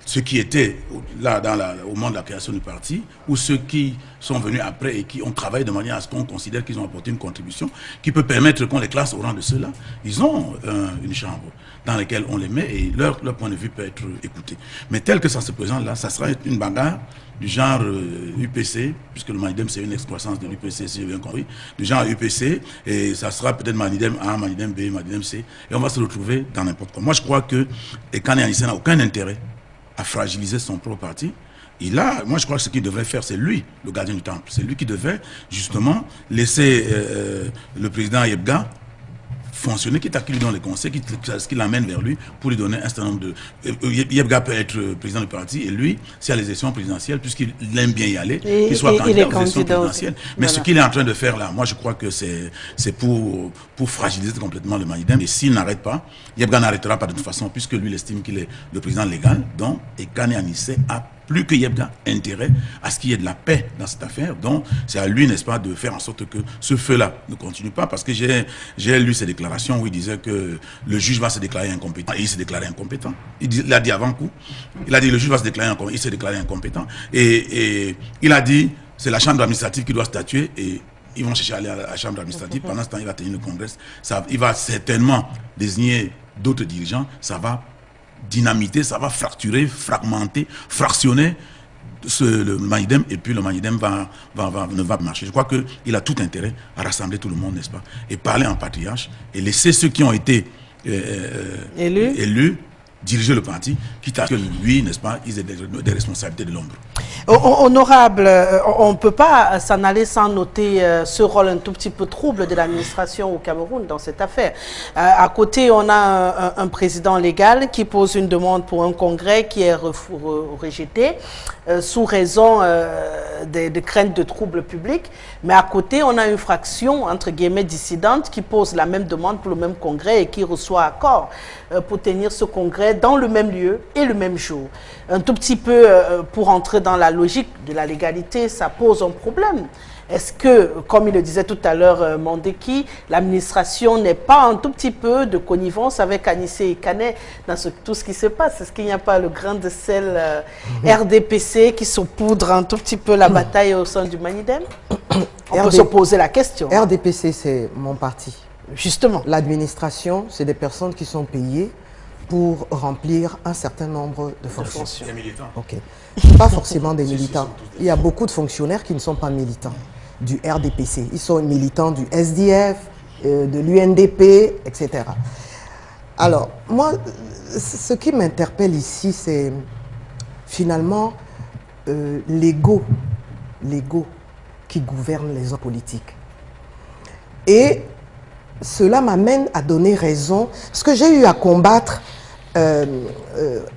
Ceux qui étaient là au moment de la création du parti, ou ceux qui sont venus après et qui ont travaillé de manière à ce qu'on considère qu'ils ont apporté une contribution qui peut permettre qu'on les classe au rang de ceux-là, ils ont une chambre dans laquelle on les met et leur point de vue peut être écouté. Mais tel que ça se présente là, ça sera une bagarre du genre UPC, puisque le Manidem c'est une excroissance de l'UPC, si j'ai bien compris, du genre UPC, et ça sera peut-être Manidem A, Manidem B, Manidem C, et on va se retrouver dans n'importe quoi. Moi je crois que Ekane Anissé n'a aucun intérêt à fragiliser son propre parti. Et là, moi je crois que ce qu'il devrait faire, c'est lui, le gardien du temple. C'est lui qui devait justement laisser le président Yebga fonctionner, quitte à qu'il lui donne les conseils, ce qu'il l'amène vers lui pour lui donner un certain nombre de... Yebga peut être président du parti et lui, s'il y a les élections présidentielles, puisqu'il aime bien y aller, qu'il soit candidat aux élections présidentielles. Mais ce qu'il est en train de faire là, moi je crois que c'est pour fragiliser complètement le Manidem. Et s'il n'arrête pas, Yebga n'arrêtera pas de toute façon, puisque lui il estime qu'il est le président légal. Donc, Ekane Anissé a plus qu'il y ait intérêt à ce qu'il y ait de la paix dans cette affaire. Donc, c'est à lui, n'est-ce pas, de faire en sorte que ce feu-là ne continue pas. Parce que j'ai lu ses déclarations où il disait que le juge va se déclarer incompétent. Et il s'est déclaré incompétent. Il l'a dit avant coup. Il a dit le juge va se déclarer incompétent. Il s'est déclaré incompétent. Et il a dit c'est la chambre administrative qui doit statuer et ils vont chercher à aller à la chambre administrative. Pendant ce temps, il va tenir le congrès. Il va certainement désigner d'autres dirigeants. Ça va dynamiter, ça va fracturer, fragmenter, fractionner le Manidem, et puis le Manidem ne va pas marcher. Je crois qu'il a tout intérêt à rassembler tout le monde, n'est-ce pas, et parler en patriarche, et laisser ceux qui ont été élus diriger le parti, quitte à ce que lui, n'est-ce pas, ils aient des responsabilités de l'ombre. Honorable, on ne peut pas s'en aller sans noter ce rôle un tout petit peu trouble de l'administration au Cameroun dans cette affaire. À côté, on a un président légal qui pose une demande pour un congrès qui est rejeté sous raison de crainte de troubles publics. Mais à côté, on a une fraction, entre guillemets, dissidente qui pose la même demande pour le même congrès et qui reçoit accord pour tenir ce congrès dans le même lieu et le même jour. Un tout petit peu pour entrer dans la logique de la légalité, ça pose un problème. Est-ce que, comme il le disait tout à l'heure Mondeki, l'administration n'est pas un tout petit peu de connivence avec Anissé et Canet dans tout ce qui se passe? Est-ce qu'il n'y a pas le grain de sel RDPC qui saupoudre un tout petit peu la bataille au sein du Manidem? On peut se poser la question. RDPC, c'est mon parti. Justement. L'administration, c'est des personnes qui sont payées pour remplir un certain nombre de fonctions. Des militants. Ok. Pas forcément des militants. Il y a beaucoup de fonctionnaires qui ne sont pas militants du RDPC. Ils sont militants du SDF, de l'UNDP, etc. Alors, moi, ce qui m'interpelle ici, c'est finalement l'ego qui gouverne les hommes politiques. Et cela m'amène à donner raison. Ce que j'ai eu à combattre, à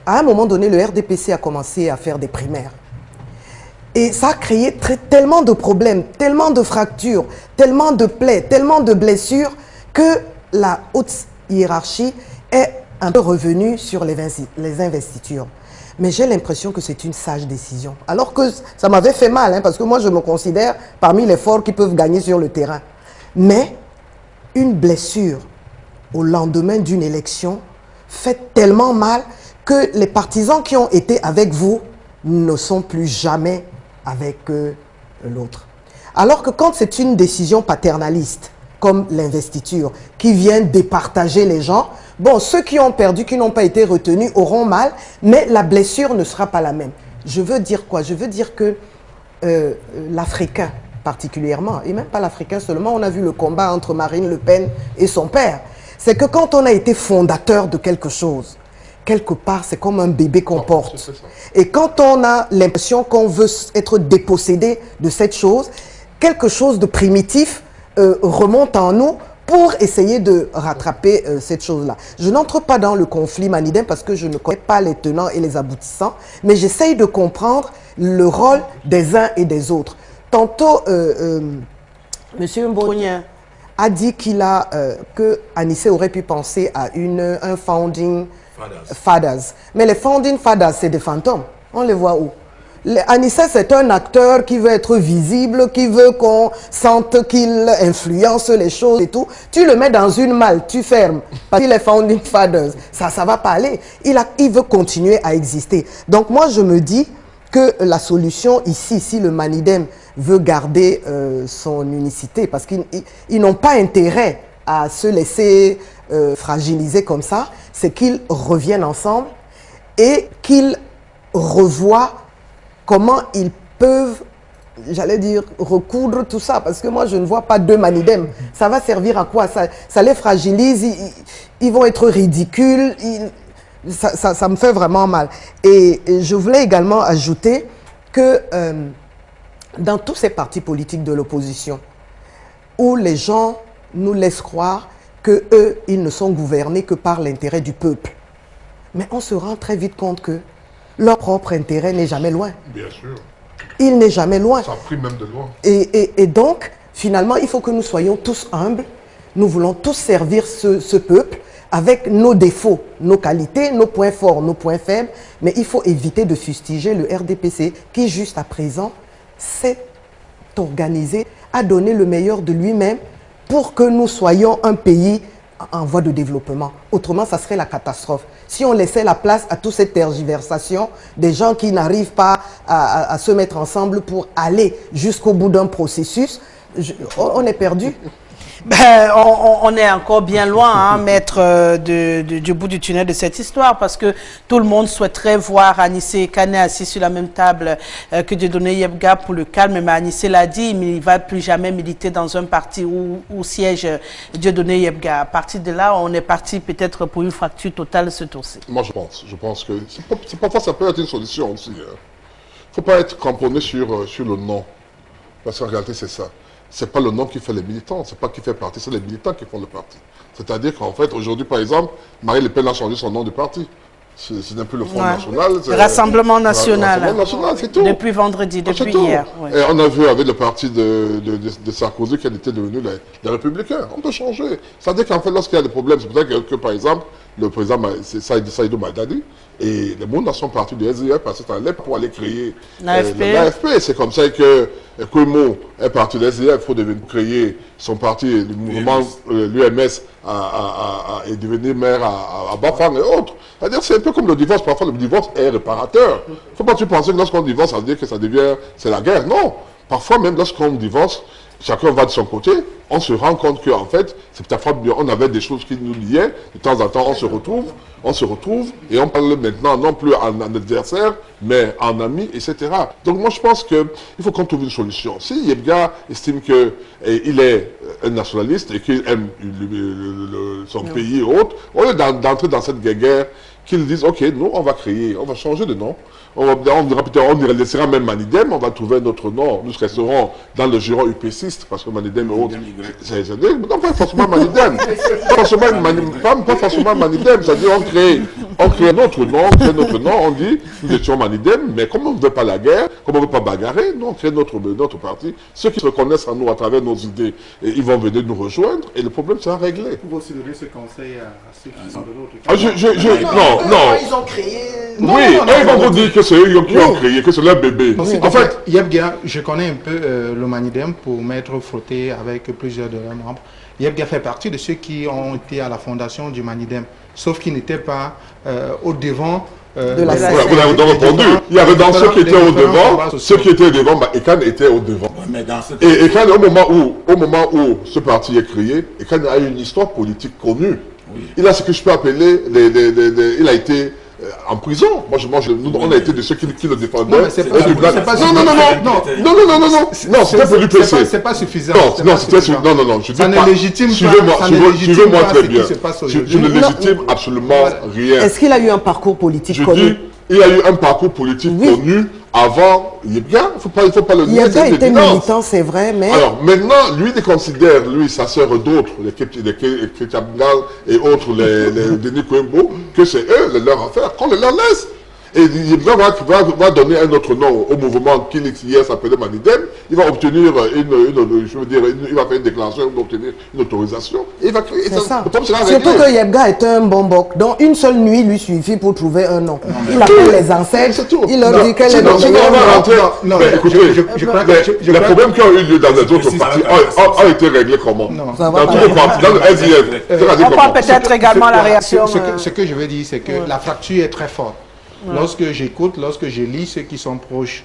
un moment donné, le RDPC a commencé à faire des primaires. Et ça a créé tellement de problèmes, tellement de fractures, tellement de plaies, tellement de blessures, que la haute hiérarchie est un peu revenue sur les investitures. Mais j'ai l'impression que c'est une sage décision. Alors que ça m'avait fait mal, hein, parce que moi je me considère parmi les forts qui peuvent gagner sur le terrain. Mais une blessure au lendemain d'une élection fait tellement mal que les partisans qui ont été avec vous ne sont plus jamais avec l'autre. Alors que quand c'est une décision paternaliste, comme l'investiture, qui vient départager les gens, bon, ceux qui ont perdu, qui n'ont pas été retenus, auront mal, mais la blessure ne sera pas la même. Je veux dire quoi? Je veux dire que l'Africain, particulièrement, et même pas l'Africain seulement, on a vu le combat entre Marine Le Pen et son père. C'est que quand on a été fondateur de quelque chose, quelque part, c'est comme un bébé qu'on porte. Et quand on a l'impression qu'on veut être dépossédé de cette chose, quelque chose de primitif remonte en nous pour essayer de rattraper cette chose-là. Je n'entre pas dans le conflit Manidem parce que je ne connais pas les tenants et les aboutissants, mais j'essaye de comprendre le rôle des uns et des autres. Tantôt, M. Mbonien a dit que Anissé aurait pu penser à un founding fathers. Mais les founding fathers, c'est des fantômes. On les voit où? Anissé, c'est un acteur qui veut être visible, qui veut qu'on sente qu'il influence les choses et tout. Tu le mets dans une malle, tu fermes. Parce qu'il est founding fathers. Ça va pas aller. Il veut continuer à exister. Donc moi, je me dis que la solution ici, si le Manidem veut garder son unicité, parce qu'ils n'ont pas intérêt à se laisser fragiliser comme ça, c'est qu'ils reviennent ensemble et qu'ils revoient comment ils peuvent, j'allais dire, recoudre tout ça. Parce que moi, je ne vois pas deux Manidem. Ça va servir à quoi? Ça les fragilise, ils vont être ridicules, ça me fait vraiment mal. Et je voulais également ajouter que dans tous ces partis politiques de l'opposition, où les gens nous laissent croire qu'eux, ils ne sont gouvernés que par l'intérêt du peuple. Mais on se rend très vite compte que leur propre intérêt n'est jamais loin. Bien sûr. Il n'est jamais loin. Ça prie même de loin. Et donc, finalement, il faut que nous soyons tous humbles. Nous voulons tous servir ce peuple avec nos défauts, nos qualités, nos points forts, nos points faibles, mais il faut éviter de fustiger le RDPC qui, juste à présent, s'est organisé, a donné le meilleur de lui-même pour que nous soyons un pays en voie de développement. Autrement, ça serait la catastrophe. Si on laissait la place à toute cette tergiversation, des gens qui n'arrivent pas à se mettre ensemble pour aller jusqu'au bout d'un processus, on est perdu. Ben, on est encore bien loin, hein, maître, du bout du tunnel de cette histoire, parce que tout le monde souhaiterait voir Anissé Kane assis sur la même table que Dieudonné Yebga pour le calme. Mais Anissé l'a dit, mais il ne va plus jamais militer dans un parti où siège Dieudonné Yebga. À partir de là, on est parti peut-être pour une fracture totale de ce dossier. Moi, je pense que parfois ça peut être une solution aussi. Il ne faut pas être cramponné sur le nom, parce qu'en réalité, c'est ça. Ce n'est pas le nom qui fait les militants, ce n'est pas qui fait partie, c'est les militants qui font le parti. C'est-à-dire qu'en fait, aujourd'hui, par exemple, Marine Le Pen a changé son nom de parti. Ce n'est plus le Front National. Le Rassemblement National. Le Rassemblement National, c'est tout. Depuis vendredi, depuis hier. Ouais. Et on a vu avec le parti de Sarkozy qu'elle était devenue les Républicains. On peut changer. C'est-à-dire qu'en fait, lorsqu'il y a des problèmes, c'est pour ça que, par exemple, le président Saïdou Madani et les mondes sont partis du SDF parce que c'était pour aller créer l'AFP. C'est comme ça que Koumo est parti de l'SDF pour créer son parti, le mouvement, l'UMS, et devenir maire à Bafang et autres. C'est-à-dire c'est un peu comme le divorce. Parfois, le divorce est réparateur. Il ne faut pas penser que lorsqu'on divorce, ça veut dire que c'est la guerre. Non. Parfois, même lorsqu'on divorce, chacun va de son côté, on se rend compte qu'en fait, c'est parfois on avait des choses qui nous liaient, de temps en temps on se retrouve et on parle maintenant non plus en adversaire, mais en ami, etc. Donc moi je pense qu'il faut qu'on trouve une solution. Si Yebga estime qu'il est un nationaliste et qu'il aime son pays et autres, au lieu d'entrer dans cette guerre, qu'ils disent, ok, nous on va changer de nom. On laissera même Manidem, on va trouver un autre nom. Nous resterons dans le giron UPCiste, parce que Manidem et autres. Non, pas forcément Manidem. Pas forcément Manidem. C'est-à-dire, on crée notre nom, on dit, nous étions Manidem, mais comme on ne veut pas la guerre, comme on ne veut pas bagarrer, nous on crée notre parti. Ceux qui se reconnaissent en nous à travers nos idées, ils vont venir nous rejoindre, et le problème sera réglé. Vous aussi donner ce conseil à ceux qui sont de l'autre. Non. Ils ont créé... Oui, ils vont vous dire que c'est eux qui ont créé, que c'est leur bébé. En fait, Yebga, je connais un peu le Manidem pour m'être frotté avec plusieurs de leurs membres. Yebga fait partie de ceux qui ont été à la fondation du Manidem, sauf qu'ils n'étaient pas au devant de la scène. Vous l'avez donc répondu. Il y avait dans ceux qui étaient au devant, ceux qui étaient devant, Ekan était au devant. Et Ekan, au moment où ce parti est créé, Ekan a eu une histoire politique connue. Il a ce que je peux appeler, il a été en prison. On a été de ceux qui le défendaient. Non, c'est pas c'est pas suffisant. Ça ne légitime suivez-moi très bien. Je ne légitime absolument rien. Est-ce qu'il a eu un parcours politique connu? Il a eu un parcours politique connu avant Yebga. Il ne faut pas le nier. Yebga était militant, c'est vrai, mais... Alors maintenant, lui, il considère, sa sœur et d'autres, les Kétiabngal et autres, les Denis Kouembo, que c'est eux, leur affaire, qu'on leur laisse. Et Yebga va donner un autre nom au mouvement qui hier s'appelait Manidem. Il va obtenir il va faire une déclaration, il va obtenir une autorisation. Et il va créer ça. Surtout que Yebga est un bombok. Donc une seule nuit lui suffit pour trouver un nom. Il appelle les ancêtres, il leur dit quel est le meilleur nom. Les problèmes qui ont eu lieu dans les autres partis ont été réglés comment? Dans tous les partis, dans le SDF. On prend peut-être également la réaction. Ce que je veux dire, c'est que la fracture est très forte. Lorsque j'écoute, lorsque je lis ceux qui sont proches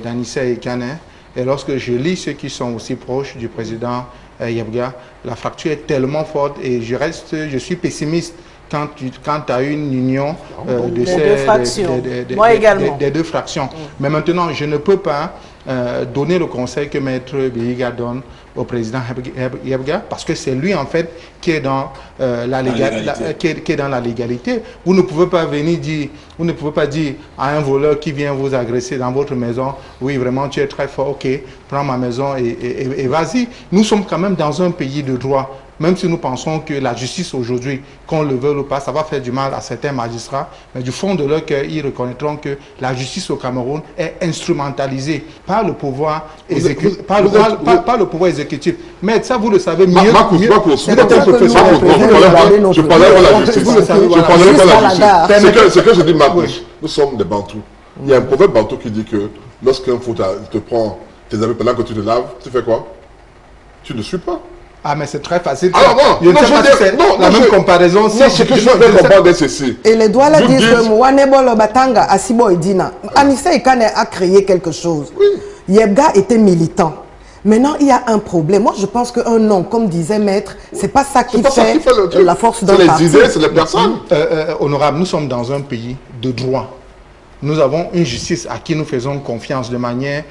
d'Anissé Kane, et lorsque je lis ceux qui sont aussi proches du président Yebga, la fracture est tellement forte et je suis pessimiste quant à une union des deux fractions. Mais maintenant, je ne peux pas donner le conseil que Maître Bihiga donne au président Yebga, parce que c'est lui en fait qui est dans la légalité. Vous ne pouvez pas venir dire, vous ne pouvez pas dire à un voleur qui vient vous agresser dans votre maison, oui vraiment tu es très fort, ok, prends ma maison et vas-y. Nous sommes quand même dans un pays de droit. même si nous pensons que la justice aujourd'hui, qu'on le veuille ou pas, ça va faire du mal à certains magistrats, mais du fond de leur cœur, ils reconnaîtront que la justice au Cameroun est instrumentalisée par le pouvoir exécutif. Par le pouvoir exécutif. Mais ça, vous le savez mieux. Je parlais pas la justice. Ce que je dis, Marcus, nous sommes des Bantous. Il y a un proverbe Bantou qui dit que lorsqu'un fou te prend tes habits pendant que tu te laves, tu fais quoi? Tu ne suis pas. Ah, mais c'est très facile. Alors non, la même comparaison. Non, ce que je veux comprendre, c'est ceci. Et les doigts là disent que Mouanebo Batanga, Asibo et Dina. Anissa Ikane a créé quelque chose. Oui. Yebga était militant. Maintenant, il y a un problème. Moi, je pense qu'un nom, comme disait Maître, c'est pas ça qui fait la force d'un parti. C'est les idées, c'est les personnes. Honorable, nous sommes dans un pays de droit. Nous avons une justice à qui nous faisons confiance de manière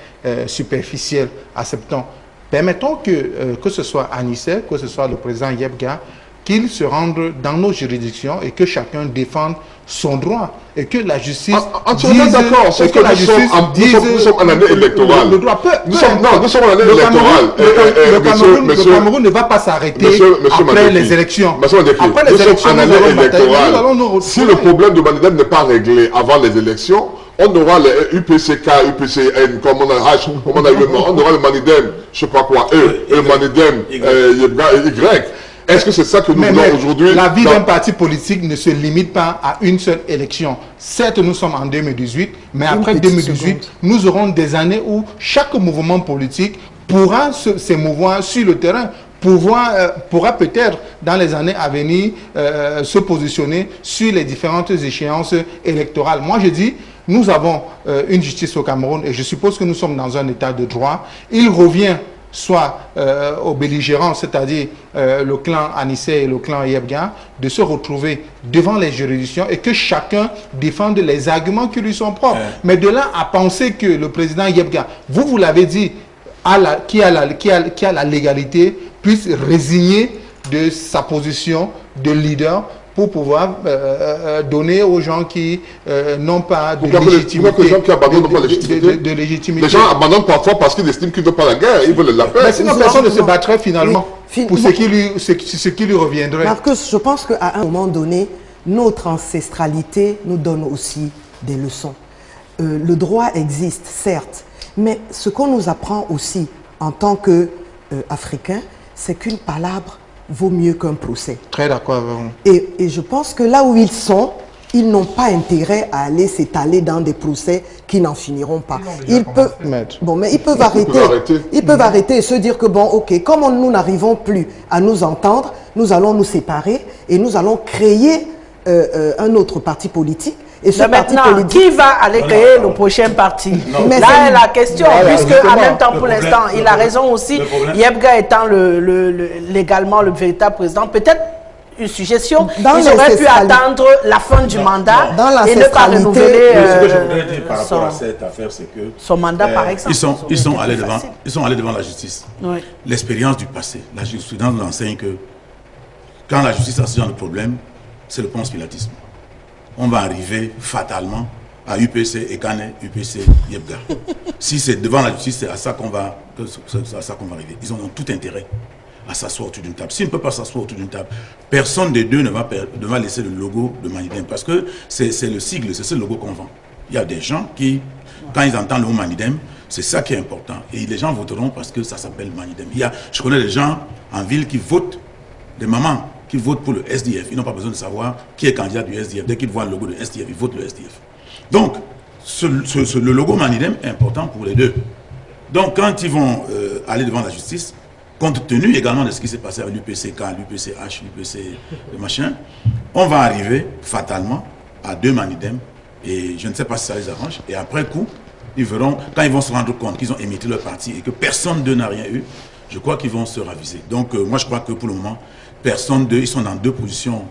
superficielle, acceptant. Permettons que ce soit Anissé, que ce soit le président Yebga, qu'ils se rendent dans nos juridictions et que chacun défende son droit. Et que la justice dise... d'accord, c'est que la justice nous sommes en année électorale. Nous sommes en année électorale. Le Cameroun ne va pas s'arrêter après les élections. Après les élections, nous sommes en année électorale. Si le problème de Manidem n'est pas réglé avant les élections, on aura les UPCK, UPCN, comme on a eu le nom, on aura le Manidem, je sais pas quoi, le Manidem, Y. Est-ce que c'est ça que nous voulons aujourd'hui? La vie d'un parti politique ne se limite pas à une seule élection. Certes, nous sommes en 2018, mais après 2018, nous aurons des années où chaque mouvement politique pourra s'émouvoir sur le terrain, pourra peut-être dans les années à venir se positionner sur les différentes échéances électorales. Moi, je dis, nous avons une justice au Cameroun et je suppose que nous sommes dans un état de droit. Il revient soit aux belligérants, c'est-à-dire le clan Anissé et le clan Yebga, de se retrouver devant les juridictions et que chacun défende les arguments qui lui sont propres. Mais de là à penser que le président Yebga, vous l'avez dit, qui a la légalité, puisse résigner de sa position de leader pour pouvoir donner aux gens qui n'ont pas de légitimité. Les gens qui abandonnent pas de légitimité. Les gens abandonnent parfois parce qu'ils estiment qu'ils ne veulent pas la guerre, ils veulent la paix. Mais sinon, personne ne se battrait finalement pour ce qui lui reviendrait. Marcus, je pense qu'à un moment donné, notre ancestralité nous donne aussi des leçons. Le droit existe, certes, mais ce qu'on nous apprend aussi en tant qu'Africains, c'est qu'une palabre vaut mieux qu'un procès. Très d'accord avec vous. Et je pense que là où ils sont, ils n'ont pas intérêt à aller s'étaler dans des procès qui n'en finiront pas. Ils peuvent, mais ils peuvent arrêter. Ils peuvent arrêter et se dire que bon, ok, comme nous n'arrivons plus à nous entendre, nous allons nous séparer et nous allons créer un autre parti politique. Et ce parti politique, qui va aller créer le prochain parti? Là est la question, puisque en même temps, pour l'instant, il a raison aussi, Yebga étant légalement le véritable président, peut-être une suggestion, ils auraient pu attendre la fin du mandat et ne pas renouveler ce que je voudrais dire par rapport à cette affaire, c'est que son mandat, par exemple. Ils sont allés devant la justice. Oui. L'expérience du passé, la jurisprudence nous enseigne que quand la justice a ce genre de problème, c'est le conspiratisme. On va arriver fatalement à UPC Ekane, UPC Yebga. Si c'est devant la justice, c'est à ça qu'on va arriver. Ils ont tout intérêt à s'asseoir autour d'une table. S'ils ne peuvent pas s'asseoir autour d'une table, personne des deux ne va laisser le logo de Manidem, parce que c'est le sigle, c'est ce logo qu'on vend. Il y a des gens qui, quand ils entendent le mot Manidem, c'est ça qui est important. Et les gens voteront parce que ça s'appelle Manidem. Je connais des gens en ville qui votent, des mamans qui votent pour le SDF. Ils n'ont pas besoin de savoir qui est candidat du SDF. Dès qu'ils voient le logo de SDF, ils votent le SDF. Donc, le logo Manidem est important pour les deux. Donc, quand ils vont aller devant la justice, compte tenu également de ce qui s'est passé avec l'UPCK, l'UPCH, l'UPC, le machin, on va arriver fatalement à deux Manidem. Et je ne sais pas si ça les arrange. Et après coup, ils verront, quand ils vont se rendre compte qu'ils ont émetté leur parti et que personne d'eux n'a rien eu, je crois qu'ils vont se raviser. Donc, moi, je crois que pour le moment, personne d'eux, ils sont dans deux positions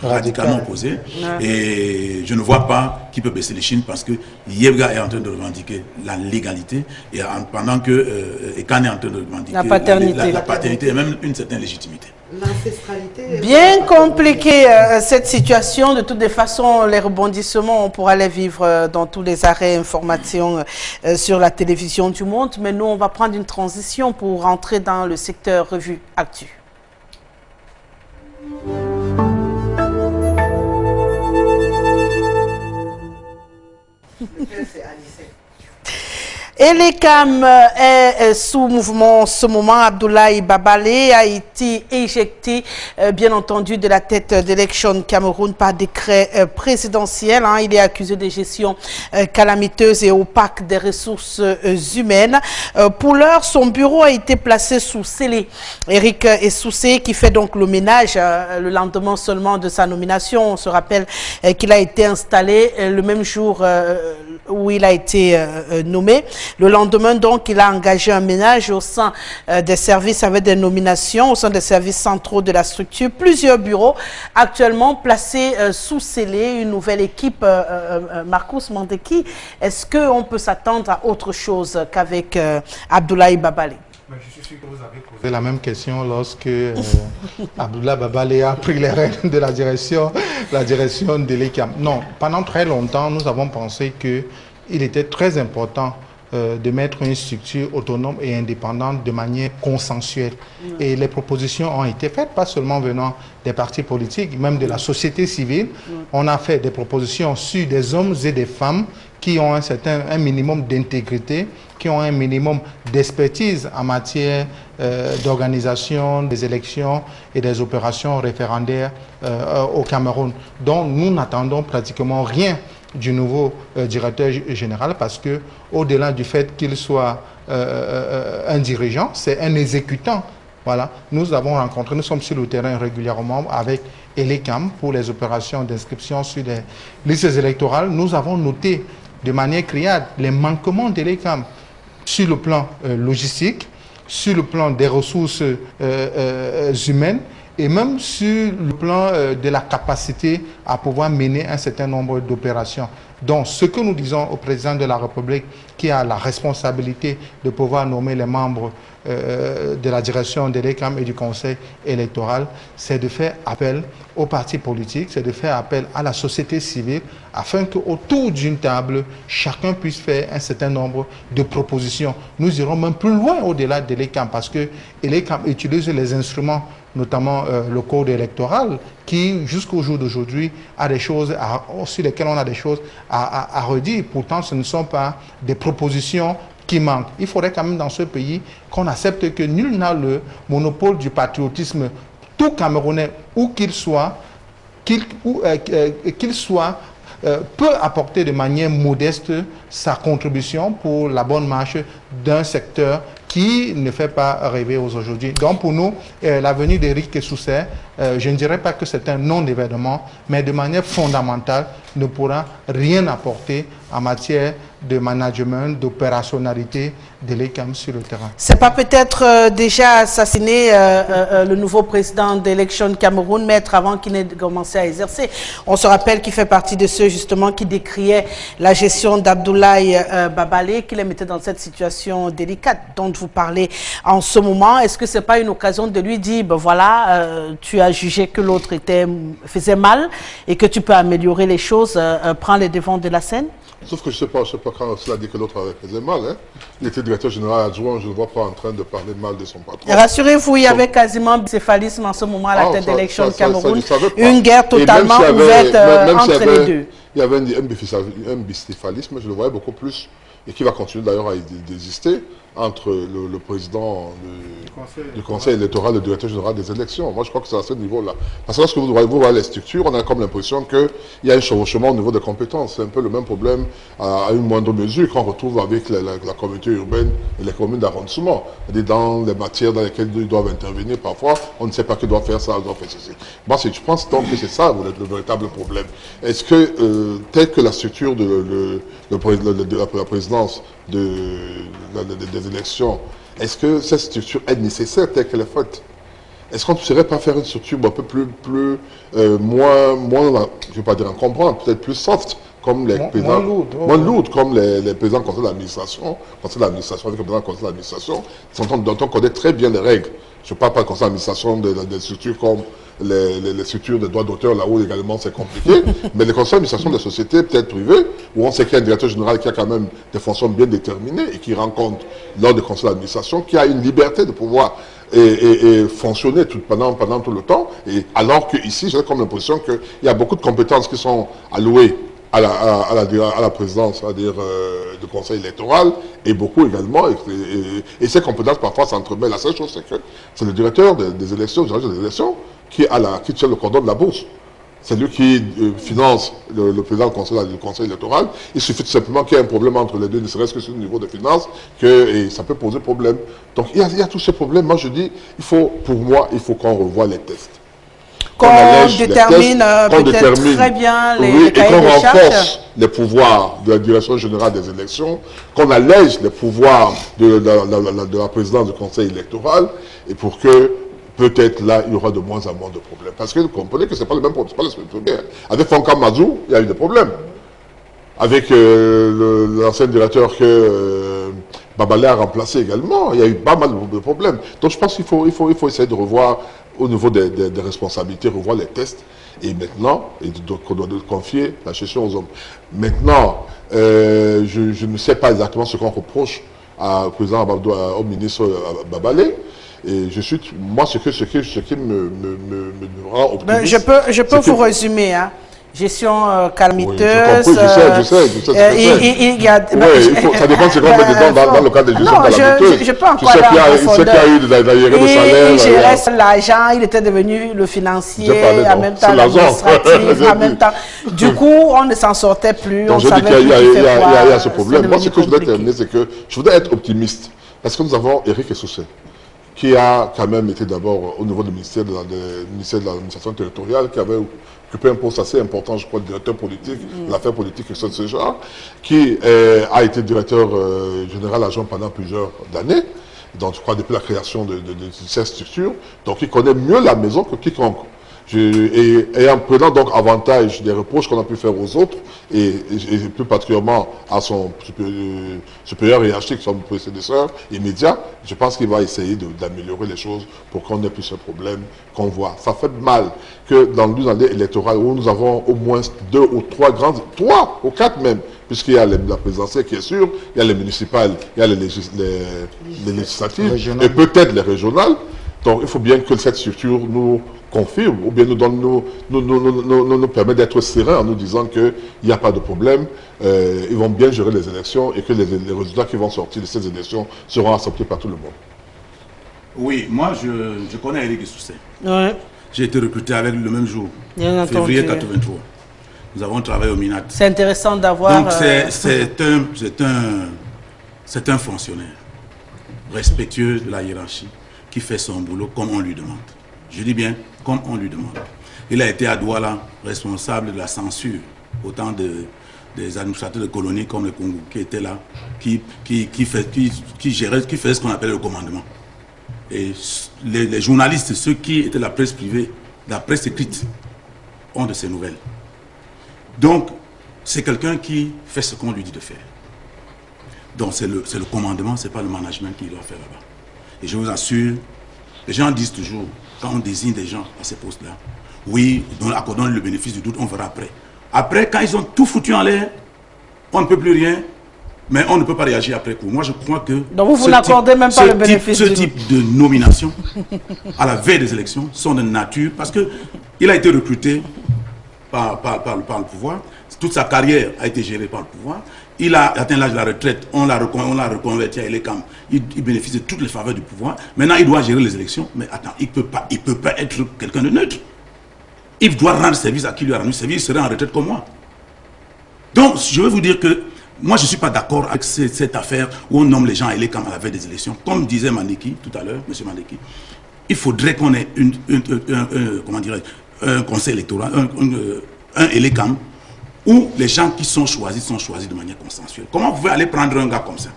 radicalement opposées. Et je ne vois pas qui peut baisser les chines parce que Yebga est en train de revendiquer la légalité et pendant que Ekane est en train de revendiquer la paternité et même une certaine légitimité. L'ancestralité. Bien compliquée cette situation. De toutes les façons, les rebondissements, on pourra les vivre dans tous les arrêts informations sur la télévision du monde. Mais nous, on va prendre une transition pour rentrer dans le secteur revue actu. Elekam est sous mouvement en ce moment. Abdoulaye Babalé a été éjecté, bien entendu, de la tête d'Election Cameroun par décret présidentiel. Il est accusé de gestion calamiteuse et opaque des ressources humaines. Pour l'heure, son bureau a été placé sous scellé. Eric Essoussé, qui fait donc le ménage le lendemain seulement de sa nomination. On se rappelle qu'il a été installé le même jour où il a été nommé. Le lendemain, donc, il a engagé un ménage au sein des services avec des nominations, au sein des services centraux de la structure. Plusieurs bureaux actuellement placés sous scellé. Une nouvelle équipe, Marcus Mandeki. Est-ce qu'on peut s'attendre à autre chose qu'avec Abdoulaye Babalé? Je suis sûr que vous avez posé la même question lorsque Abdoulaye Babalé a pris les rênes de la direction de l'ECAM. Non, pendant très longtemps, nous avons pensé qu'il était très important de mettre une structure autonome et indépendante de manière consensuelle. Et les propositions ont été faites, pas seulement venant des partis politiques, même de la société civile. On a fait des propositions sur des hommes et des femmes qui ont un minimum d'intégrité, qui ont un minimum d'expertise en matière d'organisation des élections et des opérations référendaires au Cameroun. Donc nous n'attendons pratiquement rien du nouveau directeur général parce que, au-delà du fait qu'il soit un dirigeant, c'est un exécutant. Voilà. Nous avons rencontré, nous sommes sur le terrain régulièrement avec Elekam pour les opérations d'inscription sur les listes électorales. Nous avons noté de manière criarde les manquements d'Elekam sur le plan logistique, sur le plan des ressources humaines, et même sur le plan de la capacité à pouvoir mener un certain nombre d'opérations. Donc, ce que nous disons au président de la République, qui a la responsabilité de pouvoir nommer les membres de la direction de l'ECAM et du Conseil électoral, c'est de faire appel aux partis politiques, c'est de faire appel à la société civile, afin qu'autour d'une table, chacun puisse faire un certain nombre de propositions. Nous irons même plus loin au-delà de l'ECAM, parce que l'ECAM utilise les instruments, notamment le code électoral, qui jusqu'au jour d'aujourd'hui a des choses sur lesquelles on a des choses à redire. Pourtant, ce ne sont pas des propositions qui manquent. Il faudrait quand même dans ce pays qu'on accepte que nul n'a le monopole du patriotisme. Tout Camerounais, où qu'il soit, peut apporter de manière modeste sa contribution pour la bonne marche d'un secteur qui ne fait pas rêver aujourd'hui. Donc pour nous, l'avenir d'Eric Essoussé, je ne dirais pas que c'est un non-événement, mais de manière fondamentale, ne pourra rien apporter en matière de management, d'opérationnalité de l'ECAM sur le terrain. C'est pas peut-être déjà assassiner le nouveau président d'Election Cameroun, maître, avant qu'il n'ait commencé à exercer. On se rappelle qu'il fait partie de ceux justement qui décriaient la gestion d'Abdoulaye Babalé, qui les mettait dans cette situation délicate dont vous parlez en ce moment. Est-ce que c'est pas une occasion de lui dire, ben voilà, tu as jugé que l'autre faisait mal et que tu peux améliorer les choses, prends les devants de la scène? Sauf que je ne sais pas quand cela dit que l'autre faisait mal. Hein. Il était directeur général adjoint, je ne le vois pas en train de parler mal de son patron. Rassurez-vous, il y avait quasiment bicéphalisme en ce moment à la tête d'Election Cameroun. Une guerre totalement ouverte entre les deux. Il y avait un bicéphalisme, je le voyais beaucoup plus, et qui va continuer d'ailleurs à exister entre le président du Conseil électoral et le directeur général des élections. Moi, je crois que c'est à ce niveau-là. Parce que lorsque vous voyez les structures, on a comme l'impression qu'il y a un chevauchement au niveau des compétences. C'est un peu le même problème à une moindre mesure qu'on retrouve avec la communauté urbaine et les communes d'arrondissement. Dans les matières dans lesquelles ils doivent intervenir, parfois, on ne sait pas qui doit faire ça, doit faire ceci. Moi, je pense donc que c'est ça le véritable problème. Est-ce que, telle que la structure de la présidence des élections, est-ce que cette structure est nécessaire telle qu'elle est faite? Est-ce qu'on ne saurait pas faire une structure un peu moins, je ne vais pas dire encombrante, peut-être plus soft, comme les présidents, moins lourd, comme les présidents du conseil d'administration, avec le président du conseil d'administration, dont on connaît très bien les règles. Je ne parle pas du conseil d'administration des structures comme les structures de droits d'auteur, là où également c'est compliqué, mais les conseils d'administration des sociétés peut-être privées, où on sait qu'il y a un directeur général qui a quand même des fonctions bien déterminées et qui rend compte lors des conseils d'administration, qui a une liberté de pouvoir et fonctionner pendant tout le temps. Et alors qu'ici, j'ai comme l'impression qu'il y a beaucoup de compétences qui sont allouées à la présidence, c'est-à-dire du conseil électoral, et beaucoup également, et ces compétences parfois s'entremêlent. La seule chose, c'est que c'est le directeur des élections, qui tient le cordon de la bourse. C'est lui qui finance le président du conseil électoral. Il suffit tout simplement qu'il y ait un problème entre les deux, ne serait-ce que sur le niveau de finances, et ça peut poser problème. Donc il y a tous ces problèmes. Moi je dis, pour moi, il faut qu'on revoie les tests. Qu'on détermine peut-être très bien les cahiers de charges. Et qu'on renforce les pouvoirs de la direction générale des élections, qu'on allège les pouvoirs de la présidence du conseil électoral, et pour que peut-être là, il y aura de moins en moins de problèmes. Parce que vous comprenez que ce n'est pas le même problème. Avec Fonka Mazou, il y a eu des problèmes. Avec l'ancien directeur que Babalé a remplacé également, il y a eu pas mal de problèmes. Donc je pense qu'il faut essayer de revoir au niveau des responsabilités, revoir les tests. Et maintenant, de confier la gestion aux hommes. Maintenant, je ne sais pas exactement ce qu'on reproche au président au ministre Babalé. Et moi, ce qui me rend optimiste... Je peux vous résumer, hein. Gestion calamiteuse. Oui, je sais. Ça dépend de ce qu'on met dedans dans le cadre de gestion calamiteuse. Je peux encore aller en profondeur. Tu sais qu'il y a eu des arriérés de salaire. Il gérait l'argent, il était devenu le financier, en même temps l'administratif, en même temps. Du coup, on ne s'en sortait plus. Donc je dis qu'il y a ce problème. Moi, ce que je voudrais terminer, c'est que je voudrais être optimiste. Parce que nous avons Éric Essoussé, qui a quand même été d'abord au niveau du ministère de l'administration territoriale, qui avait occupé un poste assez important, je crois, de directeur politique, de l'affaire politique et de ce genre, qui a été directeur général adjoint pendant plusieurs années, donc je crois depuis la création de cette structure, donc il connaît mieux la maison que quiconque. Et en prenant donc avantage des reproches qu'on a pu faire aux autres, et plus particulièrement à son supérieur hiérarchique, son prédécesseur immédiat, je pense qu'il va essayer d'améliorer les choses pour qu'on n'ait plus ce problème qu'on voit. Ça fait mal que dans l'année électorale où nous avons au moins 2 ou 3 grandes, 3 ou 4 même, puisqu'il y a la présidentielle qui est sûre, il y a les municipales, il y a les législatives et peut-être les régionales. Donc il faut bien que cette structure nous confirme ou bien nous permet d'être sereins en nous disant qu'il n'y a pas de problème, ils vont bien gérer les élections et que les résultats qui vont sortir de ces élections seront acceptés par tout le monde. Oui, moi je connais Éric Essoussé. Ouais. J'ai été recruté avec lui le même jour, février 83. Nous avons travaillé au MINAT. C'est intéressant d'avoir... Donc c'est un fonctionnaire respectueux de la hiérarchie qui fait son boulot comme on lui demande. Je dis bien comme on lui demande. Il a été à Douala responsable de la censure, autant des administrateurs de colonies comme le Congo qui étaient là, qui faisaient ce qu'on appelle le commandement. Et les journalistes, ceux qui étaient la presse privée, la presse écrite, ont de ces nouvelles. Donc, c'est quelqu'un qui fait ce qu'on lui dit de faire. Donc, c'est le commandement, ce n'est pas le management qu'il doit faire là-bas. Et je vous assure, les gens disent toujours, quand on désigne des gens à ces postes-là, oui, accordons le bénéfice du doute, on verra après. Après, quand ils ont tout foutu en l'air, on ne peut plus rien, mais on ne peut pas réagir après coup. Moi, je crois que... Donc vous n'accordez même pas le bénéfice du doute. Ce type de nomination, à la veille des élections, sont de nature, parce qu'il a été recruté par le pouvoir, toute sa carrière a été gérée par le pouvoir. Il a atteint l'âge de la retraite, on l'a reconverti à Elecam. Il bénéficie de toutes les faveurs du pouvoir. Maintenant, il doit gérer les élections. Mais attends, il ne peut pas être quelqu'un de neutre. Il doit rendre service à qui lui a rendu service. Il serait en retraite comme moi. Donc, je veux vous dire que moi, je ne suis pas d'accord avec cette affaire où on nomme les gens à Elecam à la veille des élections. Comme disait Mandeki tout à l'heure, M. Mandeki, il faudrait qu'on ait un conseil électoral, un Elecam, où les gens qui sont choisis de manière consensuelle. Comment vous pouvez aller prendre un gars comme ça,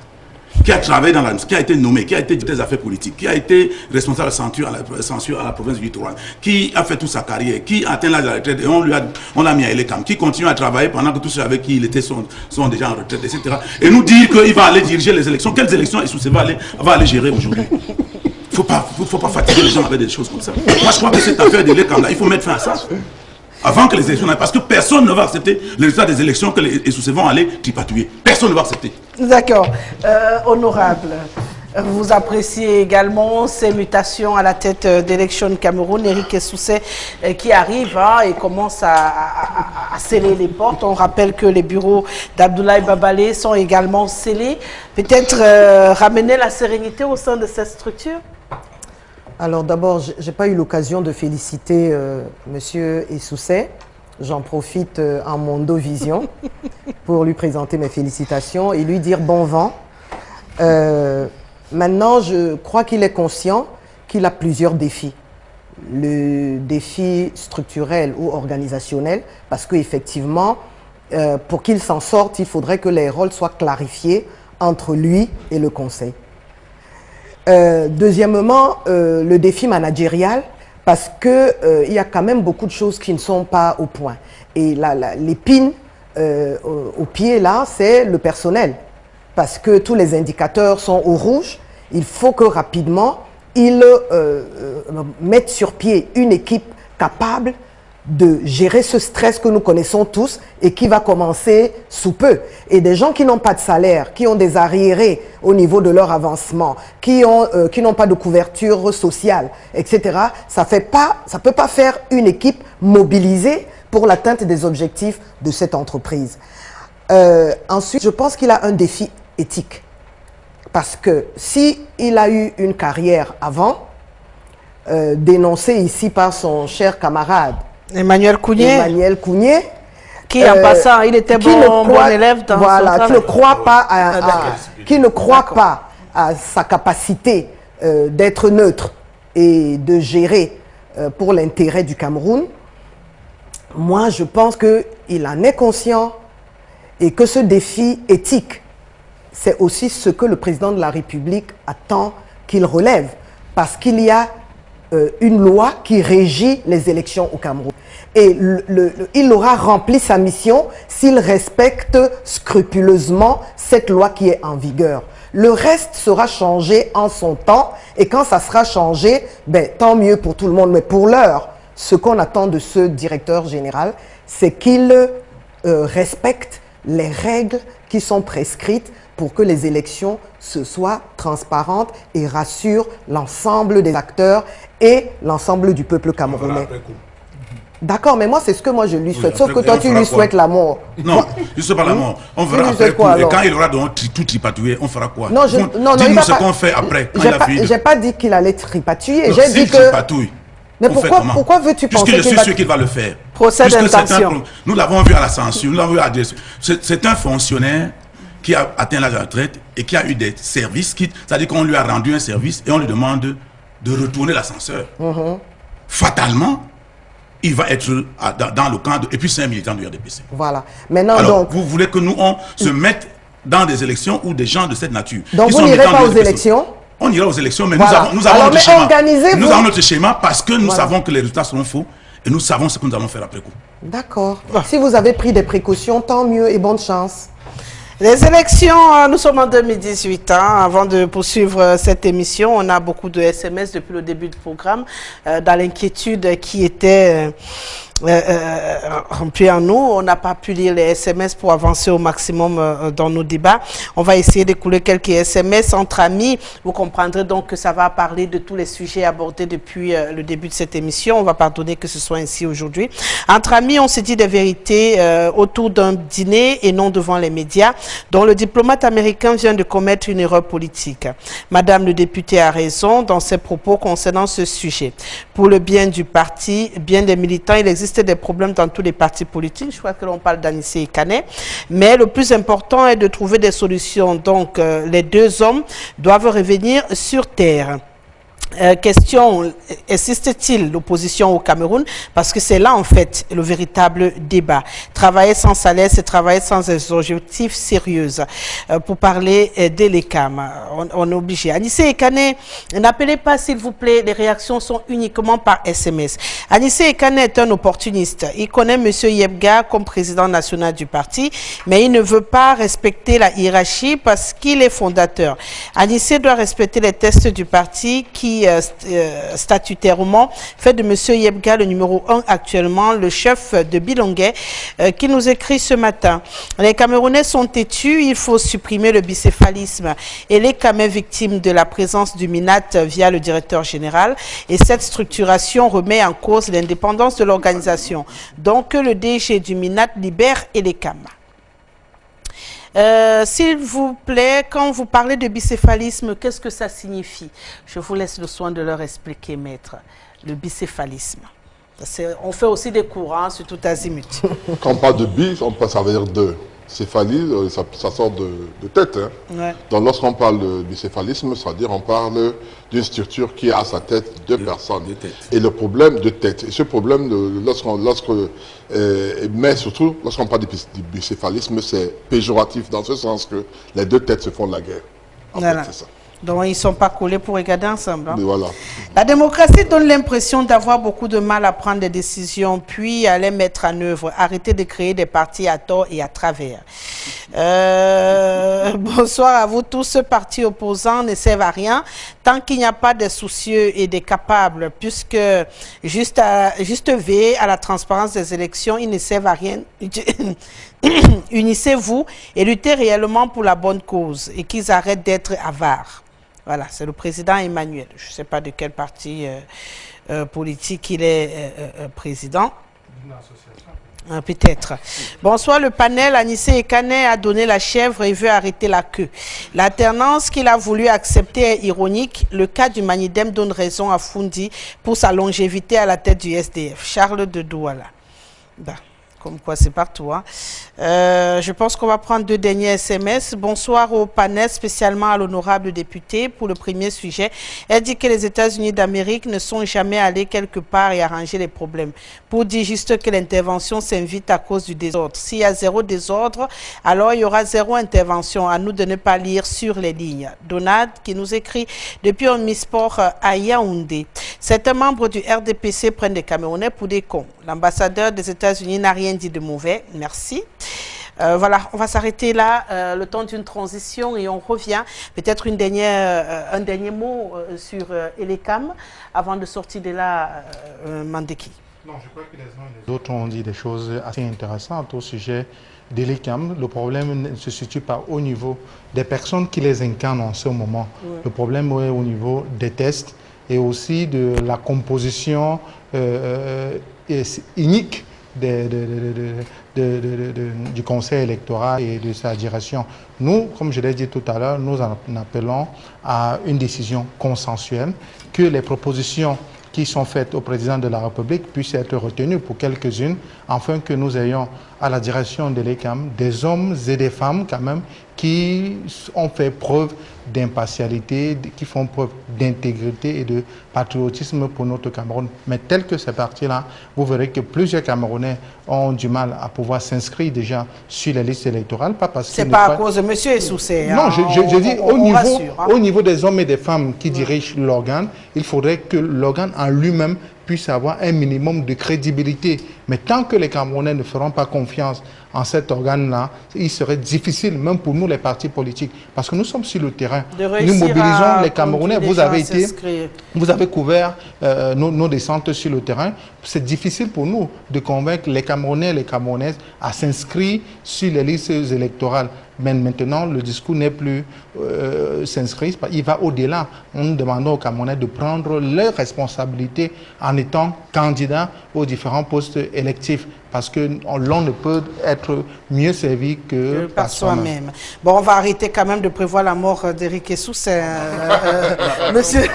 qui a travaillé dans qui a été nommé, qui a été des affaires politiques, qui a été responsable de censure à la province du Littoral, qui a fait toute sa carrière, qui a atteint l'âge de la retraite et on l'a mis à Elecam, qui continue à travailler pendant que tous ceux avec qui il était sont déjà en retraite, etc. Et nous dire qu'il va aller diriger les élections. Quelles élections Essoussé va aller gérer aujourd'hui? Il ne faut pas fatiguer les gens avec des choses comme ça. Moi, je crois que cette affaire d'Elecam, il faut mettre fin à ça. Avant que les élections n'aillent, parce que personne ne va accepter le résultat des élections que les Essoussé vont aller tripatouiller. Personne ne va accepter. D'accord. Honorable, Vous appréciez également ces mutations à la tête d'élection Cameroun. Éric Essousset qui arrive et commence à sceller les portes. On rappelle que les bureaux d'Abdoulaye Babalé sont également scellés. Peut-être ramener la sérénité au sein de cette structure? Alors d'abord, je n'ai pas eu l'occasion de féliciter Monsieur Essousset. J'en profite en Mondo Vision pour lui présenter mes félicitations et lui dire bon vent. Maintenant, je crois qu'il est conscient qu'il a plusieurs défis. Le défi structurel ou organisationnel, parce qu'effectivement, pour qu'il s'en sorte, il faudrait que les rôles soient clarifiés entre lui et le Conseil. Deuxièmement, le défi managérial, parce qu'il y a quand même beaucoup de choses qui ne sont pas au point. Et l'épine au pied, là, c'est le personnel. Parce que tous les indicateurs sont au rouge, il faut que rapidement, ils mettent sur pied une équipe capable de gérer ce stress que nous connaissons tous et qui va commencer sous peu. Et des gens qui n'ont pas de salaire, qui ont des arriérés au niveau de leur avancement, qui n'ont pas de couverture sociale, etc., ça ne peut pas faire une équipe mobilisée pour l'atteinte des objectifs de cette entreprise. Ensuite, je pense qu'il a un défi éthique. Parce que s'il a eu une carrière avant, dénoncée ici par son cher camarade Emmanuel Kounié, qui en passant, il était bon élève dans voilà, son qui ne croit pas à sa capacité d'être neutre et de gérer pour l'intérêt du Cameroun. Moi, je pense qu'il en est conscient et que ce défi éthique, c'est aussi ce que le président de la République attend qu'il relève, parce qu'il y a une loi qui régit les élections au Cameroun. Et il aura rempli sa mission s'il respecte scrupuleusement cette loi qui est en vigueur. Le reste sera changé en son temps, et quand ça sera changé, ben, tant mieux pour tout le monde. Mais pour l'heure, ce qu'on attend de ce directeur général, c'est qu'il respecte les règles qui sont prescrites pour que les élections soient transparentes et rassurent l'ensemble des acteurs et l'ensemble du peuple camerounais. D'accord, mais moi, c'est ce que moi je lui souhaite. Sauf que toi, tu lui souhaites la mort. Non, je ne sais pas la mort. On verra après. Et quand il aura tout tripatouillé, on fera quoi? Non, dis-nous ce qu'on fait après. Je n'ai pas dit qu'il allait tripatouiller. J'ai dit que... tripatouille. Mais pourquoi veux-tu penser qu'il va... Puisque je suis sûr qu'il va le faire. Procès d'intention. Nous l'avons vu à la censure, nous l'avons vu à la... C'est un fonctionnaire qui a atteint l'âge de la retraite et qui a eu des services, c'est-à-dire qu'on lui a rendu un service et on lui demande de retourner l'ascenseur. Fatalement, il va être dans le camp et puis c'est un militant du RDPC. Voilà. Maintenant, alors, donc, vous voulez que nous, on se mette dans des élections où des gens de cette nature... Donc vous n'irez pas aux élections? On ira aux élections, mais voilà. nous avons notre schéma. Nous avons notre schéma schéma parce que nous savons que les résultats seront faux et nous savons ce que nous allons faire après coup. D'accord. Si vous avez pris des précautions, tant mieux et bonne chance. Les élections, nous sommes en 2018. Avant de poursuivre cette émission, on a beaucoup de SMS depuis le début du programme, dans l'inquiétude qui était remplie en nous. On n'a pas pu lire les SMS pour avancer au maximum dans nos débats. On va essayer d'écouler quelques SMS entre amis. Vous comprendrez donc que ça va parler de tous les sujets abordés depuis le début de cette émission. On va pardonner que ce soit ainsi aujourd'hui. Entre amis, on se dit des vérités autour d'un dîner et non devant les médias, dont le diplomate américain vient de commettre une erreur politique. Madame le député a raison dans ses propos concernant ce sujet. Pour le bien du parti, bien des militants, il existe des problèmes dans tous les partis politiques. Je crois que l'on parle d'Anissé Ekané. Mais le plus important est de trouver des solutions. Donc, les deux hommes doivent revenir sur terre. Question, existe-t-il l'opposition au Cameroun? Parce que c'est là en fait le véritable débat. Travailler sans salaire, c'est travailler sans des objectifs sérieux. Pour parler de l'ECAM, on est obligé. Anissé Ekané, n'appelez pas s'il vous plaît, les réactions sont uniquement par SMS. Anissé Ekané est un opportuniste. Il connaît M. Yebga comme président national du parti, mais il ne veut pas respecter la hiérarchie parce qu'il est fondateur. Anissé doit respecter les tests du parti qui statutairement fait de M. Yebga le numéro 1 actuellement, le chef de Bilongué, qui nous écrit ce matin. Les Camerounais sont têtus, il faut supprimer le bicéphalisme et les Camés victimes de la présence du MINAT via le directeur général. Et cette structuration remet en cause l'indépendance de l'organisation. Donc le DG du MINAT libère et les CAM. S'il vous plaît, quand vous parlez de bicéphalisme, qu'est-ce que ça signifie? Je vous laisse le soin de leur expliquer, maître. Le bicéphalisme. On fait aussi des courants sur tout azimut. Quand on parle de bi, ça veut dire deux. Céphalie, ça sort de tête. Hein. Ouais. Donc lorsqu'on parle de bicéphalisme, c'est-à-dire on parle d'une structure qui a à sa tête deux personnes. Et le problème de tête. Et ce problème, mais surtout lorsqu'on parle du bicéphalisme, c'est péjoratif dans ce sens que les deux têtes se font la guerre. En Voilà. fait, c'est ça. Donc, ils ne sont pas collés pour regarder ensemble. Hein. Mais voilà. La démocratie donne l'impression d'avoir beaucoup de mal à prendre des décisions, puis à les mettre en œuvre. Arrêtez de créer des partis à tort et à travers. Bonsoir à vous tous. Ce parti opposant ne sert à rien tant qu'il n'y a pas des soucieux et des capables, puisque juste veiller à la transparence des élections, ils ne servent à rien. Unissez-vous et luttez réellement pour la bonne cause et qu'ils arrêtent d'être avares. Voilà, c'est le président Emmanuel. Je ne sais pas de quel parti politique il est président. Peut-être. Bonsoir, le panel. Anissé Ekane a donné la chèvre et veut arrêter la queue. L'alternance qu'il a voulu accepter est ironique. Le cas du Manidem donne raison à Fundi pour sa longévité à la tête du SDF. Charles de Douala. Ben. Comme quoi c'est partout. Hein. Je pense qu'on va prendre deux derniers SMS. Bonsoir au panel, spécialement à l'honorable député. Pour le premier sujet, elle dit que les États-Unis d'Amérique ne sont jamais allés quelque part et arranger les problèmes. Pour dire juste que l'intervention s'invite à cause du désordre. S'il y a zéro désordre, alors il y aura zéro intervention. À nous de ne pas lire sur les lignes. Donald qui nous écrit depuis Omnisport à Yaoundé. Certains membres du RDPC prennent des Camerounais pour des cons. L'ambassadeur des États-Unis n'a rien dit de mauvais. Merci. Voilà, on va s'arrêter là, le temps d'une transition et on revient. Peut-être un dernier mot sur Elecam avant de sortir de là, Mandeki. Non, je crois que les uns et les autres ont dit des choses assez intéressantes au sujet d'Elecam. Le problème ne se situe pas au niveau des personnes qui les incarnent en ce moment. Ouais. Le problème est au niveau des tests et aussi de la composition unique du conseil électoral et de sa direction. Nous, comme je l'ai dit tout à l'heure, nous en appelons à une décision consensuelle, que les propositions qui sont faites au président de la République puissent être retenues pour quelques-unes, afin que nous ayons à la direction de l'ECAM des hommes et des femmes quand même qui ont fait preuve d'impartialité, qui font preuve d'intégrité et de patriotisme pour notre Cameroun. Mais tel que c'est parti là, vous verrez que plusieurs Camerounais ont du mal à pouvoir s'inscrire déjà sur les listes électorales. Pas parce que c'est pas à cause de M. Essoussé. Non, je dis au niveau des hommes et des femmes qui dirigent l'organe, il faudrait que l'organe en lui-même puisse avoir un minimum de crédibilité. Mais tant que les Camerounais ne feront pas confiance en cet organe-là, il serait difficile, même pour nous les partis politiques, parce que nous sommes sur le terrain. Nous mobilisons les Camerounais. Vous avez couvert nos descentes sur le terrain. C'est difficile pour nous de convaincre les Camerounais et les Camerounaises à s'inscrire sur les listes électorales. Mais maintenant, le discours n'est plus s'inscrit, il va au-delà. Nous demandons aux Camerounais de prendre leurs responsabilités en étant candidats aux différents postes électifs, parce que l'on ne peut être mieux servi que par soi-même. Bon, on va arrêter quand même de prévoir la mort d'Éric Essoussé. Monsieur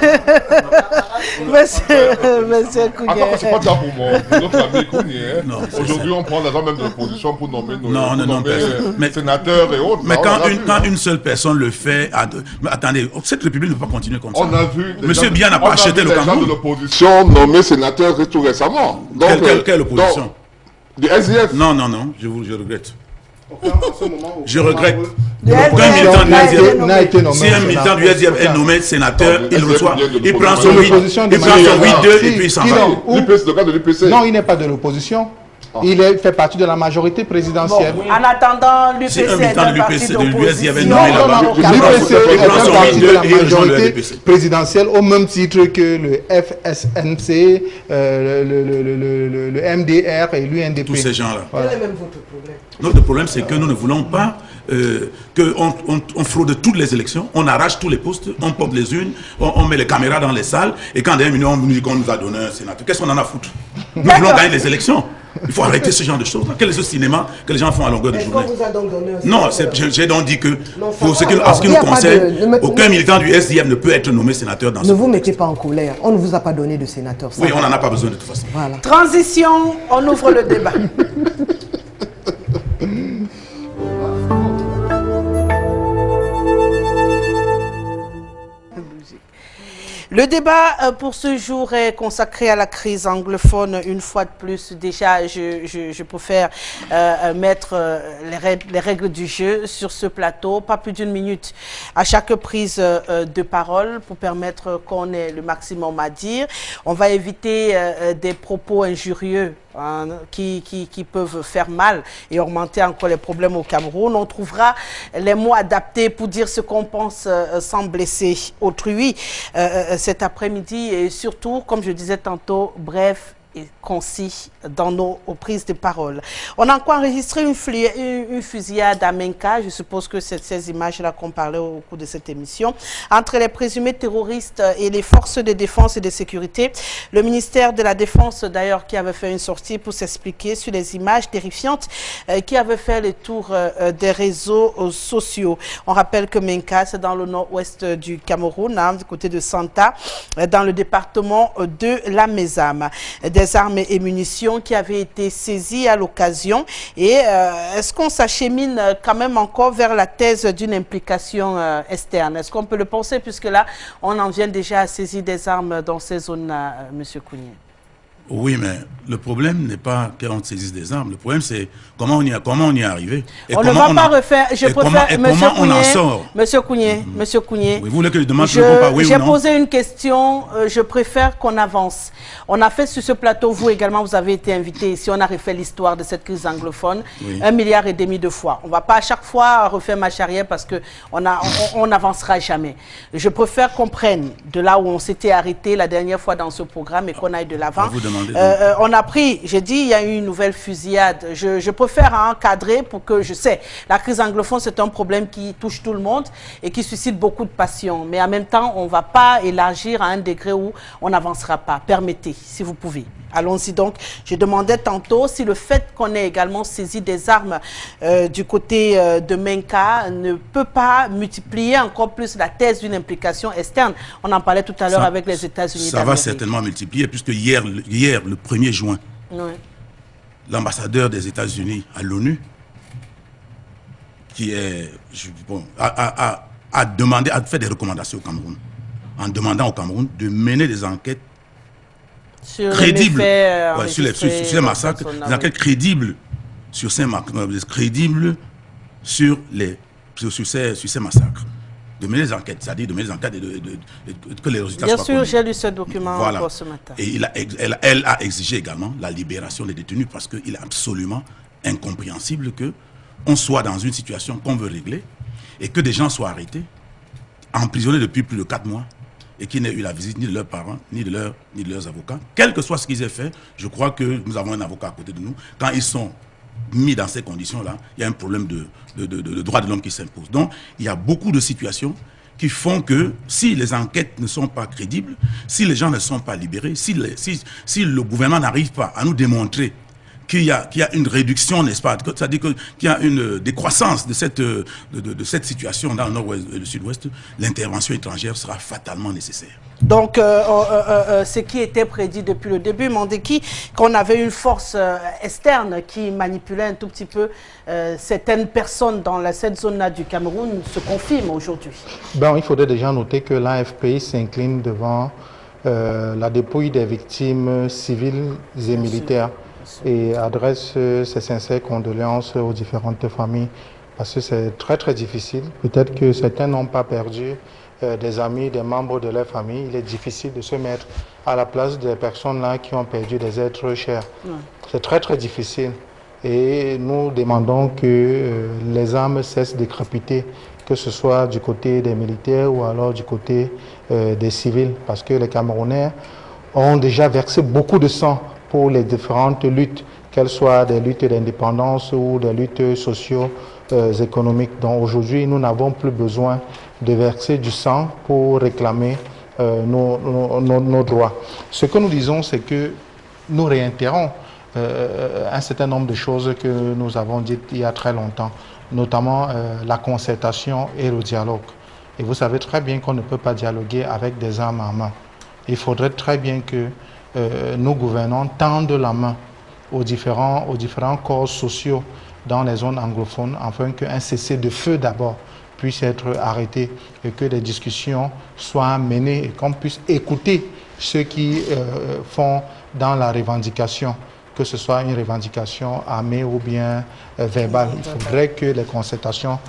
Kougué. Attends, c'est pas ça pour notre ami Kougué. Aujourd'hui, on prend l'argent même de l'opposition pour nommer nos sénateurs et autres. Mais quand une seule personne le fait, attendez, cette République ne peut pas continuer comme ça. On a vu Monsieur Biya n'a pas acheté le Cameroun. On a vu les gens de l'opposition nommer sénateur tout récemment. Quelle opposition? Du SDF. Non, je regrette. Je regrette. Si un militant du SDF est nommé sénateur, il reçoit, il prend son 8-2 et puis il s'en va. Non, il n'est pas de l'opposition. Il fait partie de la majorité présidentielle. Bon, en attendant, l'UPC est un parti d'opposition. L'UPC est un parti de la majorité présidentielle au même titre que le FSNC, le MDR et l'UNDP. Tous ces gens-là. Quel est même votre problème? Notre problème, c'est que nous ne voulons pas qu'on fraude toutes les élections, on arrache tous les postes, on porte les urnes, on met les caméras dans les salles, et quand derrière on nous dit qu'on nous a donné un sénateur, qu'est-ce qu'on en a à foutre? Nous voulons gagner les élections. Il faut arrêter ce genre de choses. Quel est ce cinéma que les gens font à longueur de journée? Vous a donc donné un non, j'ai donc dit que, pour ce qui nous concerne, aucun militant du SDF ne peut être nommé sénateur dans ce contexte. Ne vous mettez pas en colère. On ne vous a pas donné de sénateur. Oui, on n'en a pas besoin de toute façon. Voilà. Transition, on ouvre le débat. Le débat pour ce jour est consacré à la crise anglophone. Une fois de plus, déjà, je préfère mettre les règles du jeu sur ce plateau. Pas plus d'une minute à chaque prise de parole pour permettre qu'on ait le maximum à dire. On va éviter des propos injurieux qui peuvent faire mal et augmenter encore les problèmes au Cameroun. On trouvera les mots adaptés pour dire ce qu'on pense sans blesser autrui cet après-midi et surtout, comme je disais tantôt, bref et concis dans nos prises de parole. On a encore enregistré une fusillade à Menka, je suppose que c'est ces images-là qu'on parlait au cours de cette émission, entre les présumés terroristes et les forces de défense et de sécurité. Le ministère de la Défense, d'ailleurs, qui avait fait une sortie pour s'expliquer sur les images terrifiantes qui avaient fait le tour des réseaux sociaux. On rappelle que Menka, c'est dans le nord-ouest du Cameroun, du côté de Santa, dans le département de la Mésame. Des armes et munitions qui avaient été saisies à l'occasion. Et est-ce qu'on s'achemine quand même encore vers la thèse d'une implication externe? Est-ce qu'on peut le penser, puisque là, on en vient déjà à saisir des armes dans ces zones-là, M. Kounié? Oui, mais le problème n'est pas qu'on saisisse des armes. Le problème, c'est comment on y est arrivé. Et on ne va pas refaire. Je préfère, Monsieur Kounié, Monsieur Kounié. Oui, vous voulez que je demande pas oui ou non? J'ai posé une question. Je préfère qu'on avance. On a fait sur ce plateau, vous également, vous avez été invité ici. On a refait l'histoire de cette crise anglophone 1,5 milliard de fois. On ne va pas à chaque fois refaire marche arrière parce qu'on n'avancera jamais. Je préfère qu'on prenne de là où on s'était arrêté la dernière fois dans ce programme et qu'on aille de l'avant. On a pris, j'ai dit, il y a eu une nouvelle fusillade. Je préfère encadrer pour que je sais. La crise anglophone, c'est un problème qui touche tout le monde et qui suscite beaucoup de passion. Mais en même temps, on ne va pas élargir à un degré où on n'avancera pas. Permettez, si vous pouvez. Allons-y donc. Je demandais tantôt si le fait qu'on ait également saisi des armes du côté de Menka ne peut pas multiplier encore plus la thèse d'une implication externe. On en parlait tout à l'heure avec les États-Unis. Ça va certainement multiplier, puisque hier, le 1er juin, l'ambassadeur des États-Unis à l'ONU, qui est, a fait des recommandations au Cameroun, en demandant au Cameroun de mener des enquêtes crédibles sur les massacres, des enquêtes crédibles sur ces massacres. De mener des enquêtes, c'est-à-dire de mener des enquêtes et que les résultats soient connus. Bien sûr, j'ai lu ce document encore ce matin. Et elle a exigé également la libération des détenus parce qu'il est absolument incompréhensible qu'on soit dans une situation qu'on veut régler et que des gens soient arrêtés, emprisonnés depuis plus de 4 mois et qui n'aient eu la visite ni de leurs parents, ni de leurs avocats. Quel que soit ce qu'ils aient fait, je crois que nous avons un avocat à côté de nous. Quand ils sont mis dans ces conditions-là, il y a un problème de droits de l'homme qui s'impose. Donc, il y a beaucoup de situations qui font que si les enquêtes ne sont pas crédibles, si les gens ne sont pas libérés, si le gouvernement n'arrive pas à nous démontrer qu'il y a une réduction, n'est-ce pas, c'est-à-dire qu'il y a une décroissance de cette situation dans le nord-ouest et le sud-ouest, l'intervention étrangère sera fatalement nécessaire. Donc, ce qui était prédit depuis le début, Mandeki, qu'on avait une force externe qui manipulait un tout petit peu certaines personnes dans cette zone-là du Cameroun, se confirme aujourd'hui. Ben, il faudrait déjà noter que l'AFPI s'incline devant la dépouille des victimes civiles et militaires et adresse ses sincères condoléances aux différentes familles parce que c'est très très difficile. Peut-être que certains n'ont pas perdu des amis, des membres de leur famille, il est difficile de se mettre à la place des personnes-là qui ont perdu des êtres chers. C'est très très difficile. Et nous demandons que les armes cessent de crépiter, que ce soit du côté des militaires ou alors du côté des civils, parce que les Camerounais ont déjà versé beaucoup de sang pour les différentes luttes, qu'elles soient des luttes d'indépendance ou des luttes socio-économiques. Donc aujourd'hui, nous n'avons plus besoin de verser du sang pour réclamer nos droits. Ce que nous disons, c'est que nous réitérons un certain nombre de choses que nous avons dites il y a très longtemps, notamment la concertation et le dialogue. Et vous savez très bien qu'on ne peut pas dialoguer avec des armes à main. Il faudrait très bien que nos gouvernants tendent la main aux différents corps sociaux dans les zones anglophones, afin qu'un cessez-le-feu d'abord puisse être arrêté et que des discussions soient menées et qu'on puisse écouter ceux qui font dans la revendication, que ce soit une revendication armée ou bien verbale. Il faudrait que les concertations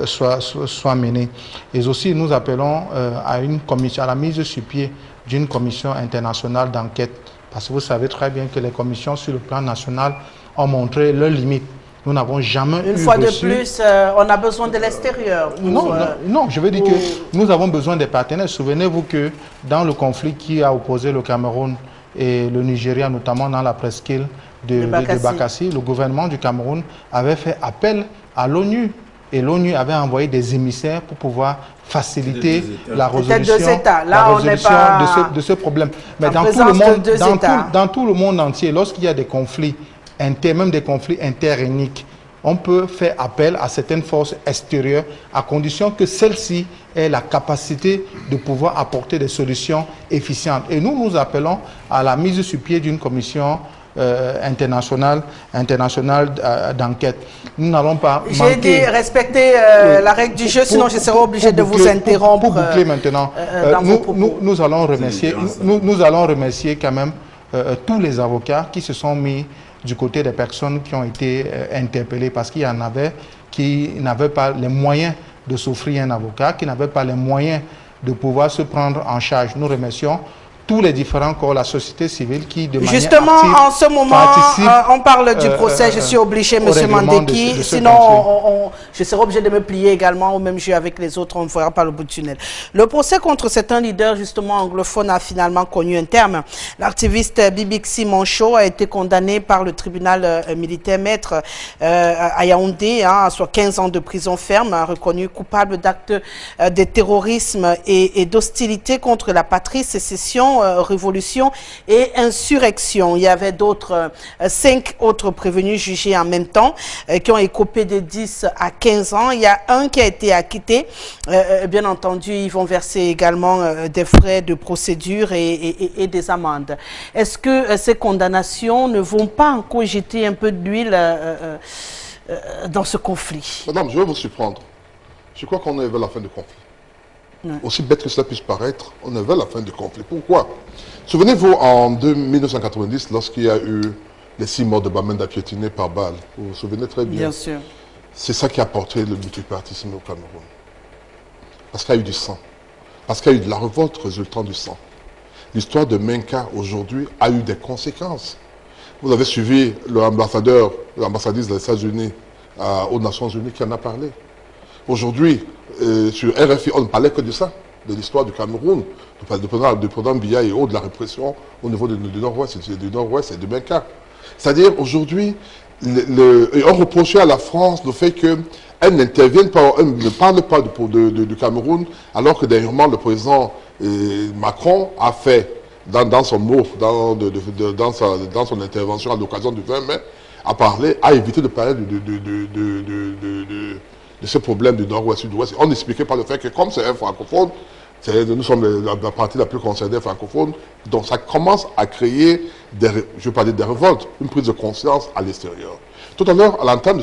soient menées. Et aussi, nous appelons à la mise sur pied d'une commission internationale d'enquête, parce que vous savez très bien que les commissions sur le plan national ont montré leurs limites. Nous n'avons jamais eu Une fois de plus, on a besoin de l'extérieur. Non, je veux dire que nous avons besoin des partenaires. Souvenez-vous que dans le conflit qui a opposé le Cameroun et le Nigeria, notamment dans la presqu'île de Bakassi, le gouvernement du Cameroun avait fait appel à l'ONU. Et l'ONU avait envoyé des émissaires pour pouvoir faciliter la résolution, de ce problème. Mais dans tout le monde entier, lorsqu'il y a des conflits même des conflits interethniques, on peut faire appel à certaines forces extérieures à condition que celles-ci aient la capacité de pouvoir apporter des solutions efficientes. Et nous appelons à la mise sur pied d'une commission internationale d'enquête. Nous n'allons pas J'ai dit respecter la règle du jeu, sinon je serai obligé de vous interrompre. Pour boucler maintenant, nous allons remercier quand même tous les avocats qui se sont mis du côté des personnes qui ont été interpellées, parce qu'il y en avait qui n'avaient pas les moyens de s'offrir un avocat, qui n'avaient pas les moyens de pouvoir se prendre en charge. Nous remercions tous les différents corps, la société civile qui, de manière active, en ce moment, on parle du procès. Je suis obligé, M. Mandeki, sinon je serai obligé de me plier également au même jeu avec les autres, on ne fera pas le bout du tunnel. Le procès contre certains leaders, justement, anglophones a finalement connu un terme. L'activiste Bibixi Moncho a été condamné par le tribunal militaire maître à Yaoundé, à soit 15 ans de prison ferme, reconnu coupable d'actes de terrorisme et d'hostilité contre la patrie, sécession, révolution et insurrection. Il y avait 5 autres prévenus jugés en même temps qui ont écopé de 10 à 15 ans. Il y a un qui a été acquitté. Bien entendu, ils vont verser également des frais de procédure et des amendes. Est-ce que ces condamnations ne vont pas encore jeter un peu d'huile dans ce conflit? Madame, je vais vous surprendre. Je crois qu'on est vers la fin du conflit. Aussi bête que cela puisse paraître, on est vers la fin du conflit. Pourquoi? Souvenez-vous, en 1990, lorsqu'il y a eu les 6 morts de Bamenda piétinés par balle, vous vous souvenez très bien. Bien sûr. C'est ça qui a porté le multipartisme au Cameroun. Parce qu'il y a eu du sang. Parce qu'il y a eu de la révolte résultant du sang. L'histoire de Menka, aujourd'hui, a eu des conséquences. Vous avez suivi l'ambassadrice des États-Unis aux Nations Unies qui en a parlé. Aujourd'hui, sur RFI, on ne parlait que de ça, de l'histoire du Cameroun, du programme Biya et autres, de la répression au niveau du Nord-Ouest et de Menka. C'est-à-dire, aujourd'hui, on reprochait à la France le fait qu'elle n'intervienne pas, elle ne parle pas du Cameroun, alors que dernièrement, le président Macron a fait, dans son mot, dans son intervention à l'occasion du 20 mai, a évité de parler de ce problème du Nord-Ouest et du Ouest. On expliquait par le fait que comme c'est un francophone, nous sommes la partie la plus concernée francophone, donc ça commence à créer, je vais parler des révoltes, une prise de conscience à l'extérieur. Tout à l'heure, à l'entame de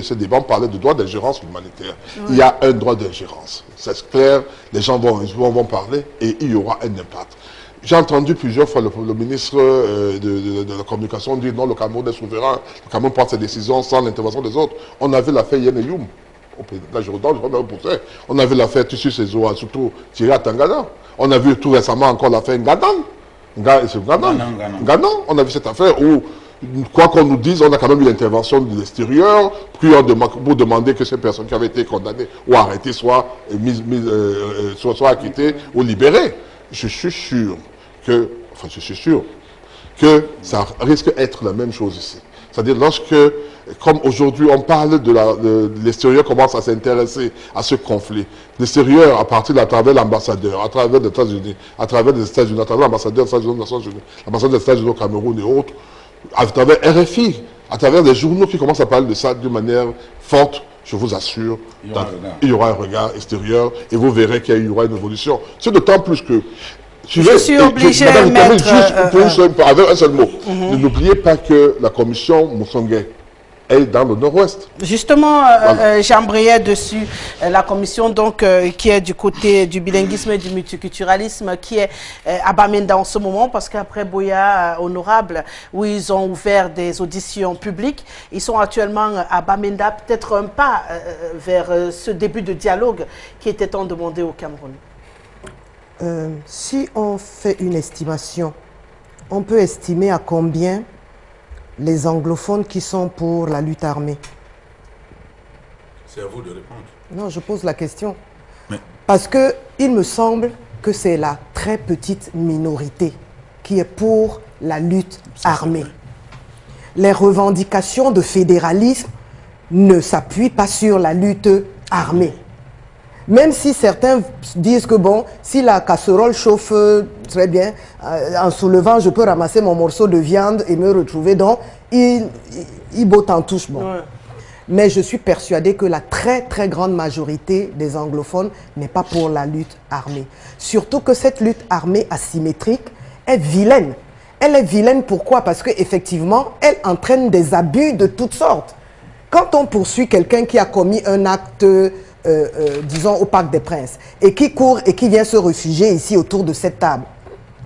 ce débat, on parlait de droit d'ingérence humanitaire. Oui. Il y a un droit d'ingérence. C'est clair, les gens vont parler et il y aura un impact. J'ai entendu plusieurs fois le ministre de la Communication dire non, le Cameroun est souverain, le Cameroun prend ses décisions sans l'intervention des autres. On a vu l'affaire Yen Youm au président Jourdan, on a vu l'affaire Tissu Sezoa, surtout tiré à Tangana. On a vu tout récemment encore l'affaire Ngadan. Ngadan. On a vu cette affaire où, quoi qu'on nous dise, on a quand même eu l'intervention de l'extérieur pour demander que ces personnes qui avaient été condamnées ou arrêtées soient acquittées ou libérées. Je suis sûr que ça risque d'être la même chose ici. C'est-à-dire lorsque, comme aujourd'hui on parle de l'extérieur commence à s'intéresser à ce conflit, l'extérieur à travers l'ambassadeur, à travers les États-Unis, à travers l'ambassadeur des États-Unis, l'ambassadeur des États-Unis au Cameroun et autres, à travers RFI, à travers les journaux qui commencent à parler de ça d'une manière forte, je vous assure, il y aura un regard extérieur et vous verrez qu'il y aura une évolution. C'est d'autant plus que je suis obligé de mettre... avec un seul mot. N'oubliez pas que la commission Moussongué est dans le nord-ouest. Justement, j'embrayais dessus. La commission donc, qui est du côté du bilinguisme et du multiculturalisme, qui est à Bamenda en ce moment, parce qu'après Boya Honorable, où ils ont ouvert des auditions publiques, ils sont actuellement à Bamenda, peut-être un pas vers ce début de dialogue qui était tant demandé au Cameroun. Si on fait une estimation, on peut estimer à combien les anglophones qui sont pour la lutte armée. C'est à vous de répondre. Non, je pose la question. Mais... Parce qu'il me semble que c'est la très petite minorité qui est pour la lutte armée. Les revendications de fédéralisme ne s'appuient pas sur la lutte armée. Même si certains disent que bon, si la casserole chauffe très bien, en soulevant, je peux ramasser mon morceau de viande et me retrouver dans, il botte en touche. Bon. Ouais. Mais je suis persuadée que la très très grande majorité des anglophones n'est pas pour la lutte armée. Surtout que cette lutte armée asymétrique est vilaine. Elle est vilaine pourquoi? Parce qu'effectivement, elle entraîne des abus de toutes sortes. Quand on poursuit quelqu'un qui a commis un acte... disons au Parc des Princes, et qui court et qui vient se réfugier ici autour de cette table.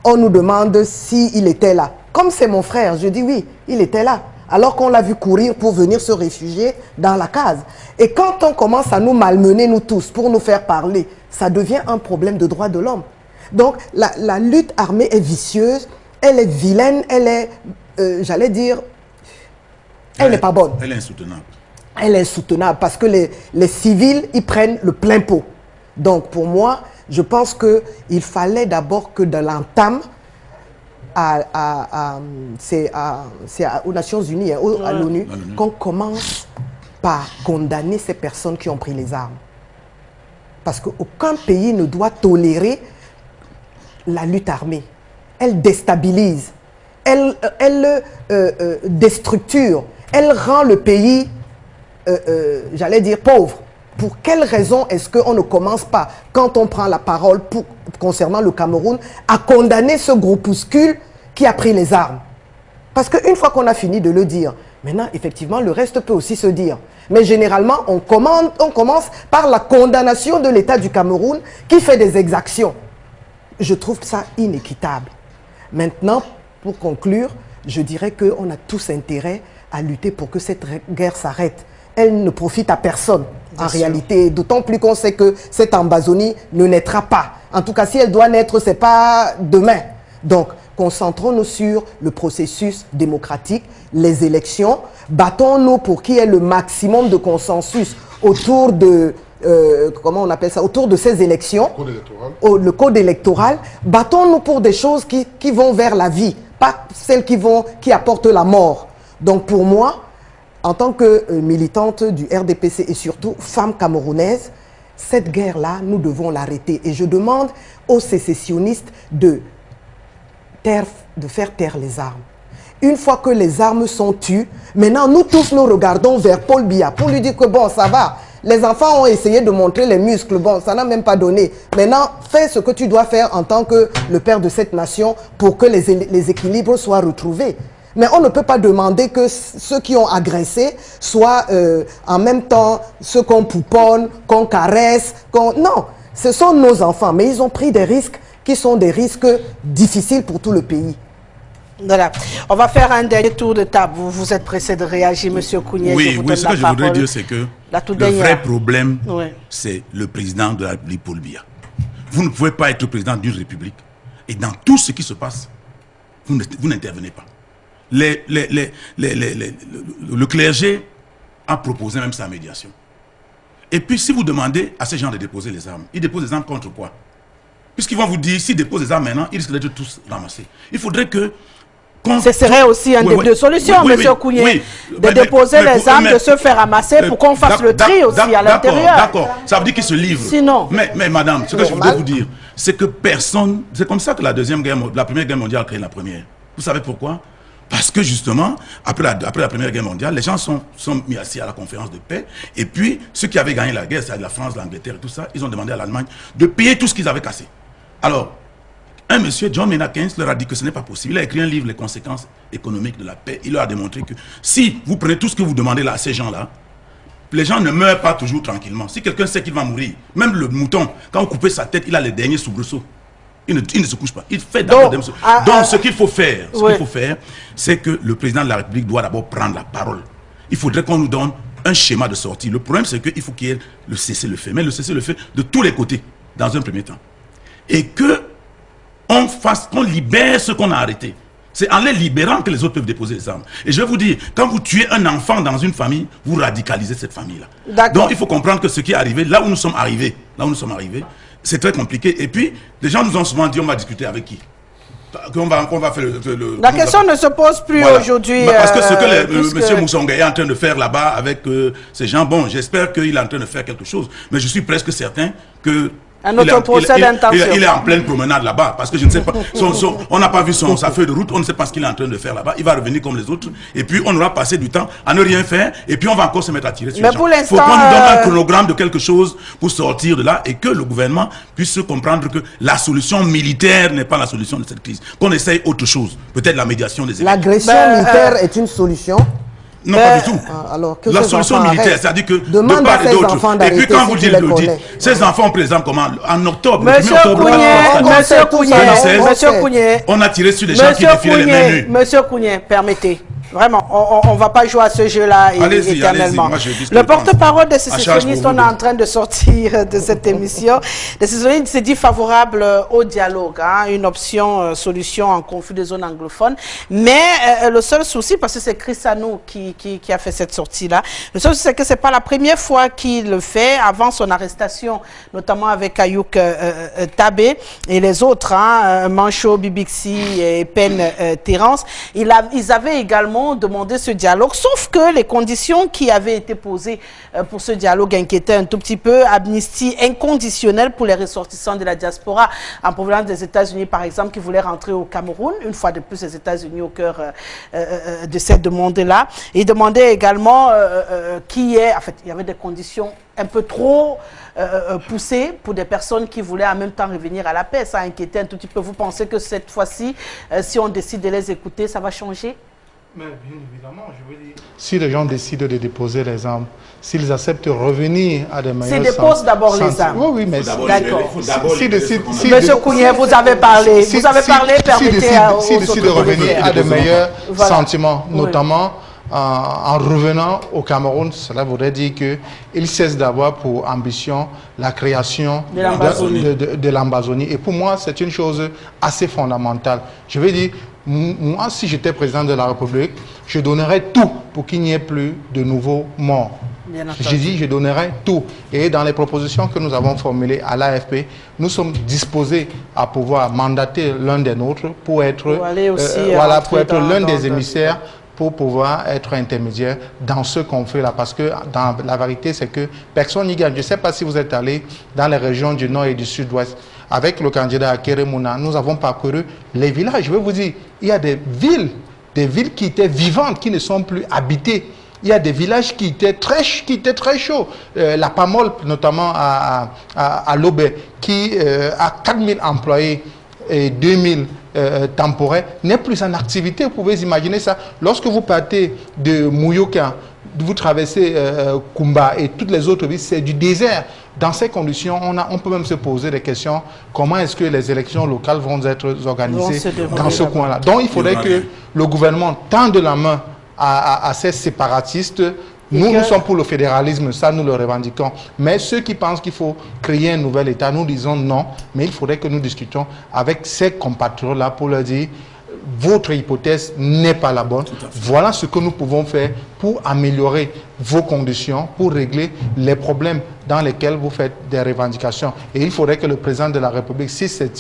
On nous demande s'il était là. Comme c'est mon frère, je dis oui, il était là. Alors qu'on l'a vu courir pour venir se réfugier dans la case. Et quand on commence à nous malmener, nous tous, pour nous faire parler, ça devient un problème de droits de l'homme. Donc la lutte armée est vicieuse, elle est vilaine, elle est, j'allais dire, elle n'est pas bonne. Elle est insoutenable. Elle est insoutenable parce que les civils, ils prennent le plein pot. Donc pour moi, je pense qu'il fallait d'abord que de l'entame, c'est aux Nations Unies, à l'ONU, qu'on commence par condamner ces personnes qui ont pris les armes. Parce qu'aucun pays ne doit tolérer la lutte armée. Elle déstabilise, elle déstructure, elle rend le pays... j'allais dire pauvre. Pour quelle raison est-ce qu'on ne commence pas, quand on prend la parole concernant le Cameroun, à condamner ce groupuscule qui a pris les armes? Parce qu'une fois qu'on a fini de le dire, maintenant, effectivement, le reste peut aussi se dire. Mais généralement, on commence par la condamnation de l'État du Cameroun qui fait des exactions. Je trouve ça inéquitable. Maintenant, pour conclure, je dirais qu'on a tous intérêt à lutter pour que cette guerre s'arrête. Elle ne profite à personne, en réalité. D'autant plus qu'on sait que cette Ambazonie ne naîtra pas. En tout cas, si elle doit naître, ce n'est pas demain. Donc, concentrons-nous sur le processus démocratique, les élections. Battons-nous pour qu'il y ait le maximum de consensus autour de, comment on appelle ça, autour de ces élections. Le code électoral. Le code électoral. Battons-nous pour des choses qui vont vers la vie, pas celles qui apportent la mort. Donc, pour moi, en tant que militante du RDPC et surtout femme camerounaise, cette guerre-là, nous devons l'arrêter. Et je demande aux sécessionnistes de faire taire les armes. Une fois que les armes sont tues, maintenant nous tous nous regardons vers Paul Biya pour lui dire que bon, ça va. Les enfants ont essayé de montrer les muscles, bon, ça n'a même pas donné. Maintenant, fais ce que tu dois faire en tant que le père de cette nation pour que les équilibres soient retrouvés. Mais on ne peut pas demander que ceux qui ont agressé soient en même temps ceux qu'on pouponne, qu'on caresse, Non, ce sont nos enfants, mais ils ont pris des risques qui sont des risques difficiles pour tout le pays. Voilà. On va faire un dernier tour de table. Vous êtes pressé de réagir, Monsieur Kounié. Oui, ce que je voudrais dire, c'est que le vrai problème, c'est le président de la République, Paul Biya. Vous ne pouvez pas être président d'une république et dans tout ce qui se passe, vous n'intervenez pas. Le clergé a proposé même sa médiation. Et puis, si vous demandez à ces gens de déposer les armes, ils déposent les armes contre quoi? Puisqu'ils vont vous dire, s'ils déposent les armes maintenant, ils risquent d'être tous ramassés. Il faudrait que... Ce serait aussi une des deux solutions, Monsieur Kounié, de déposer les armes, de se faire ramasser pour qu'on fasse le tri aussi à l'intérieur. D'accord, ça veut dire qu'ils se livrent. Sinon... Mais madame, ce que je voudrais vous dire, c'est que personne... C'est comme ça que la Première Guerre mondiale a créé la première. Vous savez pourquoi? Parce que justement, après la Première Guerre mondiale, les gens sont mis assis à la conférence de paix. Et puis, ceux qui avaient gagné la guerre, c'est la France, l'Angleterre et tout ça, ils ont demandé à l'Allemagne de payer tout ce qu'ils avaient cassé. Alors, un monsieur, John Maynard Keynes, leur a dit que ce n'est pas possible. Il a écrit un livre, Les conséquences économiques de la paix. Il leur a démontré que si vous prenez tout ce que vous demandez là à ces gens-là, les gens ne meurent pas toujours tranquillement. Si quelqu'un sait qu'il va mourir, même le mouton, quand vous coupez sa tête, il a les derniers soubresauts. Il ne se couche pas. Il fait d'abord des... Donc, ce qu'il faut faire, c'est que le président de la République doit d'abord prendre la parole. Il faudrait qu'on nous donne un schéma de sortie. Le problème, c'est qu'il faut qu'il y ait le cessez-le-feu. Mais le cessez-le-feu de tous les côtés, dans un premier temps. Et qu'on libère ce qu'on a arrêté. C'est en les libérant que les autres peuvent déposer les armes. Et je vais vous dire, quand vous tuez un enfant dans une famille, vous radicalisez cette famille-là. Donc il faut comprendre que ce qui est arrivé, là où nous sommes arrivés, c'est très compliqué. Et puis, les gens nous ont souvent dit, on va discuter avec qui? On va faire la question ne se pose plus aujourd'hui. Parce que ce que M. Moussonga est en train de faire là-bas avec ces gens, bon, j'espère qu'il est en train de faire quelque chose. Mais je suis presque certain que un autre procès d'intention. Il est en pleine promenade là-bas, parce que je ne sais pas, on n'a pas vu sa feuille de route, on ne sait pas ce qu'il est en train de faire là-bas. Il va revenir comme les autres, et puis on aura passé du temps à ne rien faire, et puis on va encore se mettre à tirer sur les gens. Il faut qu'on nous donne un chronogramme de quelque chose pour sortir de là, et que le gouvernement puisse comprendre que la solution militaire n'est pas la solution de cette crise. Qu'on essaye autre chose, peut-être la médiation des évêques. L'agression militaire est une solution? Non, pas du tout. Alors, la solution militaire, c'est-à-dire que de part et d'autre. Et puis quand vous le dites, ces enfants, par exemple, comment en octobre, Monsieur Kounié, on a tiré sur les gens qui défilaient les mains nues. Monsieur Kounié, permettez. Vraiment, on ne va pas jouer à ce jeu-là éternellement. Le porte-parole des sécessionnistes, on est en train de sortir de cette émission. Les sécessionnistes se dit favorable au dialogue, hein, une option, solution en conflit des zones anglophones. Mais le seul souci, parce que c'est Chris Anou qui a fait cette sortie-là, le seul souci, c'est que ce n'est pas la première fois qu'il le fait. Avant son arrestation, notamment avec Ayouk Tabé et les autres, hein, Mancho, Bibixi et Pen Terrence, ils avaient également demander ce dialogue, sauf que les conditions qui avaient été posées pour ce dialogue inquiétaient un tout petit peu. Amnistie inconditionnelle pour les ressortissants de la diaspora en provenance des États-Unis, par exemple, qui voulaient rentrer au Cameroun. Une fois de plus, les États-Unis au cœur de cette demande-là. Ils demandaient également il y avait des conditions un peu trop poussées pour des personnes qui voulaient en même temps revenir à la paix. Ça inquiétait un tout petit peu. Vous pensez que cette fois-ci, si on décide de les écouter, ça va changer? Mais bien évidemment, je veux dire, si les gens décident de déposer les armes, s'ils acceptent de revenir à des meilleurs... S'ils déposent d'abord les armes. Oui, mais... D'accord. Monsieur Kounié, vous avez parlé. Vous avez parlé, permettez s'ils décident de revenir à de meilleurs sentiments, notamment en revenant au Cameroun, cela voudrait dire qu'ils cessent d'avoir pour ambition la création de l'Ambazonie. Et pour moi, c'est une chose assez fondamentale. Je veux dire, moi, si j'étais président de la République, je donnerais tout pour qu'il n'y ait plus de nouveaux morts. J'ai dit, je donnerais tout. Et dans les propositions que nous avons formulées à l'AFP, nous sommes disposés à pouvoir mandater l'un des nôtres pour être l'un des émissaires, pour pouvoir être intermédiaire dans ce conflit-là. Parce que dans la vérité, c'est que personne n'y gagne. Je ne sais pas si vous êtes allé dans les régions du Nord et du Sud-Ouest. Avec le candidat Akere Mouna, nous avons parcouru les villages. Je veux vous dire, il y a des villes qui étaient vivantes, qui ne sont plus habitées. Il y a des villages qui étaient très chauds. La Pamol, notamment à Lobé, qui a 4000 employés et 2000 temporaires, n'est plus en activité. Vous pouvez imaginer ça. Lorsque vous partez de Mouyoka vous traversez Kumba et toutes les autres villes, c'est du désert. Dans ces conditions, on peut même se poser des questions. Comment est-ce que les élections locales vont être organisées dans ce coin-là? Donc, il faudrait que le gouvernement tende la main à ces séparatistes. Nous sommes pour le fédéralisme, ça nous le revendiquons. Mais ceux qui pensent qu'il faut créer un nouvel État, nous disons non. Mais il faudrait que nous discutions avec ces compatriotes-là pour leur dire votre hypothèse n'est pas la bonne. Voilà ce que nous pouvons faire pour améliorer vos conditions, pour régler les problèmes dans lesquels vous faites des revendications. Et il faudrait que le président de la République, si c'est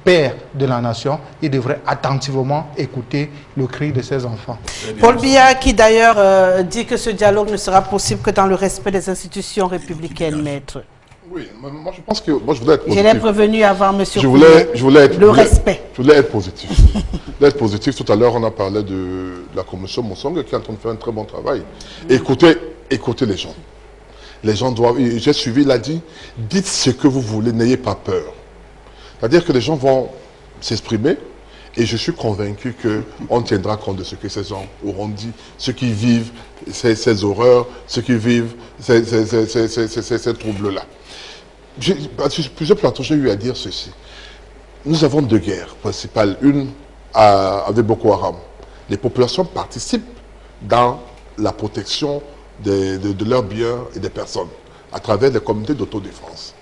père de la nation, il devrait attentivement écouter le cri de ses enfants. Paul Biya, qui d'ailleurs dit que ce dialogue ne sera possible que dans le respect des institutions républicaines, maître. Oui, moi je pense que moi je voulais être positif. Je l'ai prévenu avant, monsieur. Je voulais être respect. Je voulais être positif. Tout à l'heure, on a parlé de la commission Monsong qui est en train de faire un très bon travail. Écoutez les gens. Les gens doivent. J'ai suivi, il a dit, dites ce que vous voulez, n'ayez pas peur. C'est-à-dire que les gens vont s'exprimer et je suis convaincu qu'on tiendra compte de ce que ces gens auront dit, ceux qui vivent ces horreurs, ceux qui vivent ces troubles-là. Sur plusieurs plateaux, j'ai eu à dire ceci. Nous avons deux guerres principales. Une avec Boko Haram. Les populations participent dans la protection de leurs biens et des personnes à travers les communautés d'autodéfense.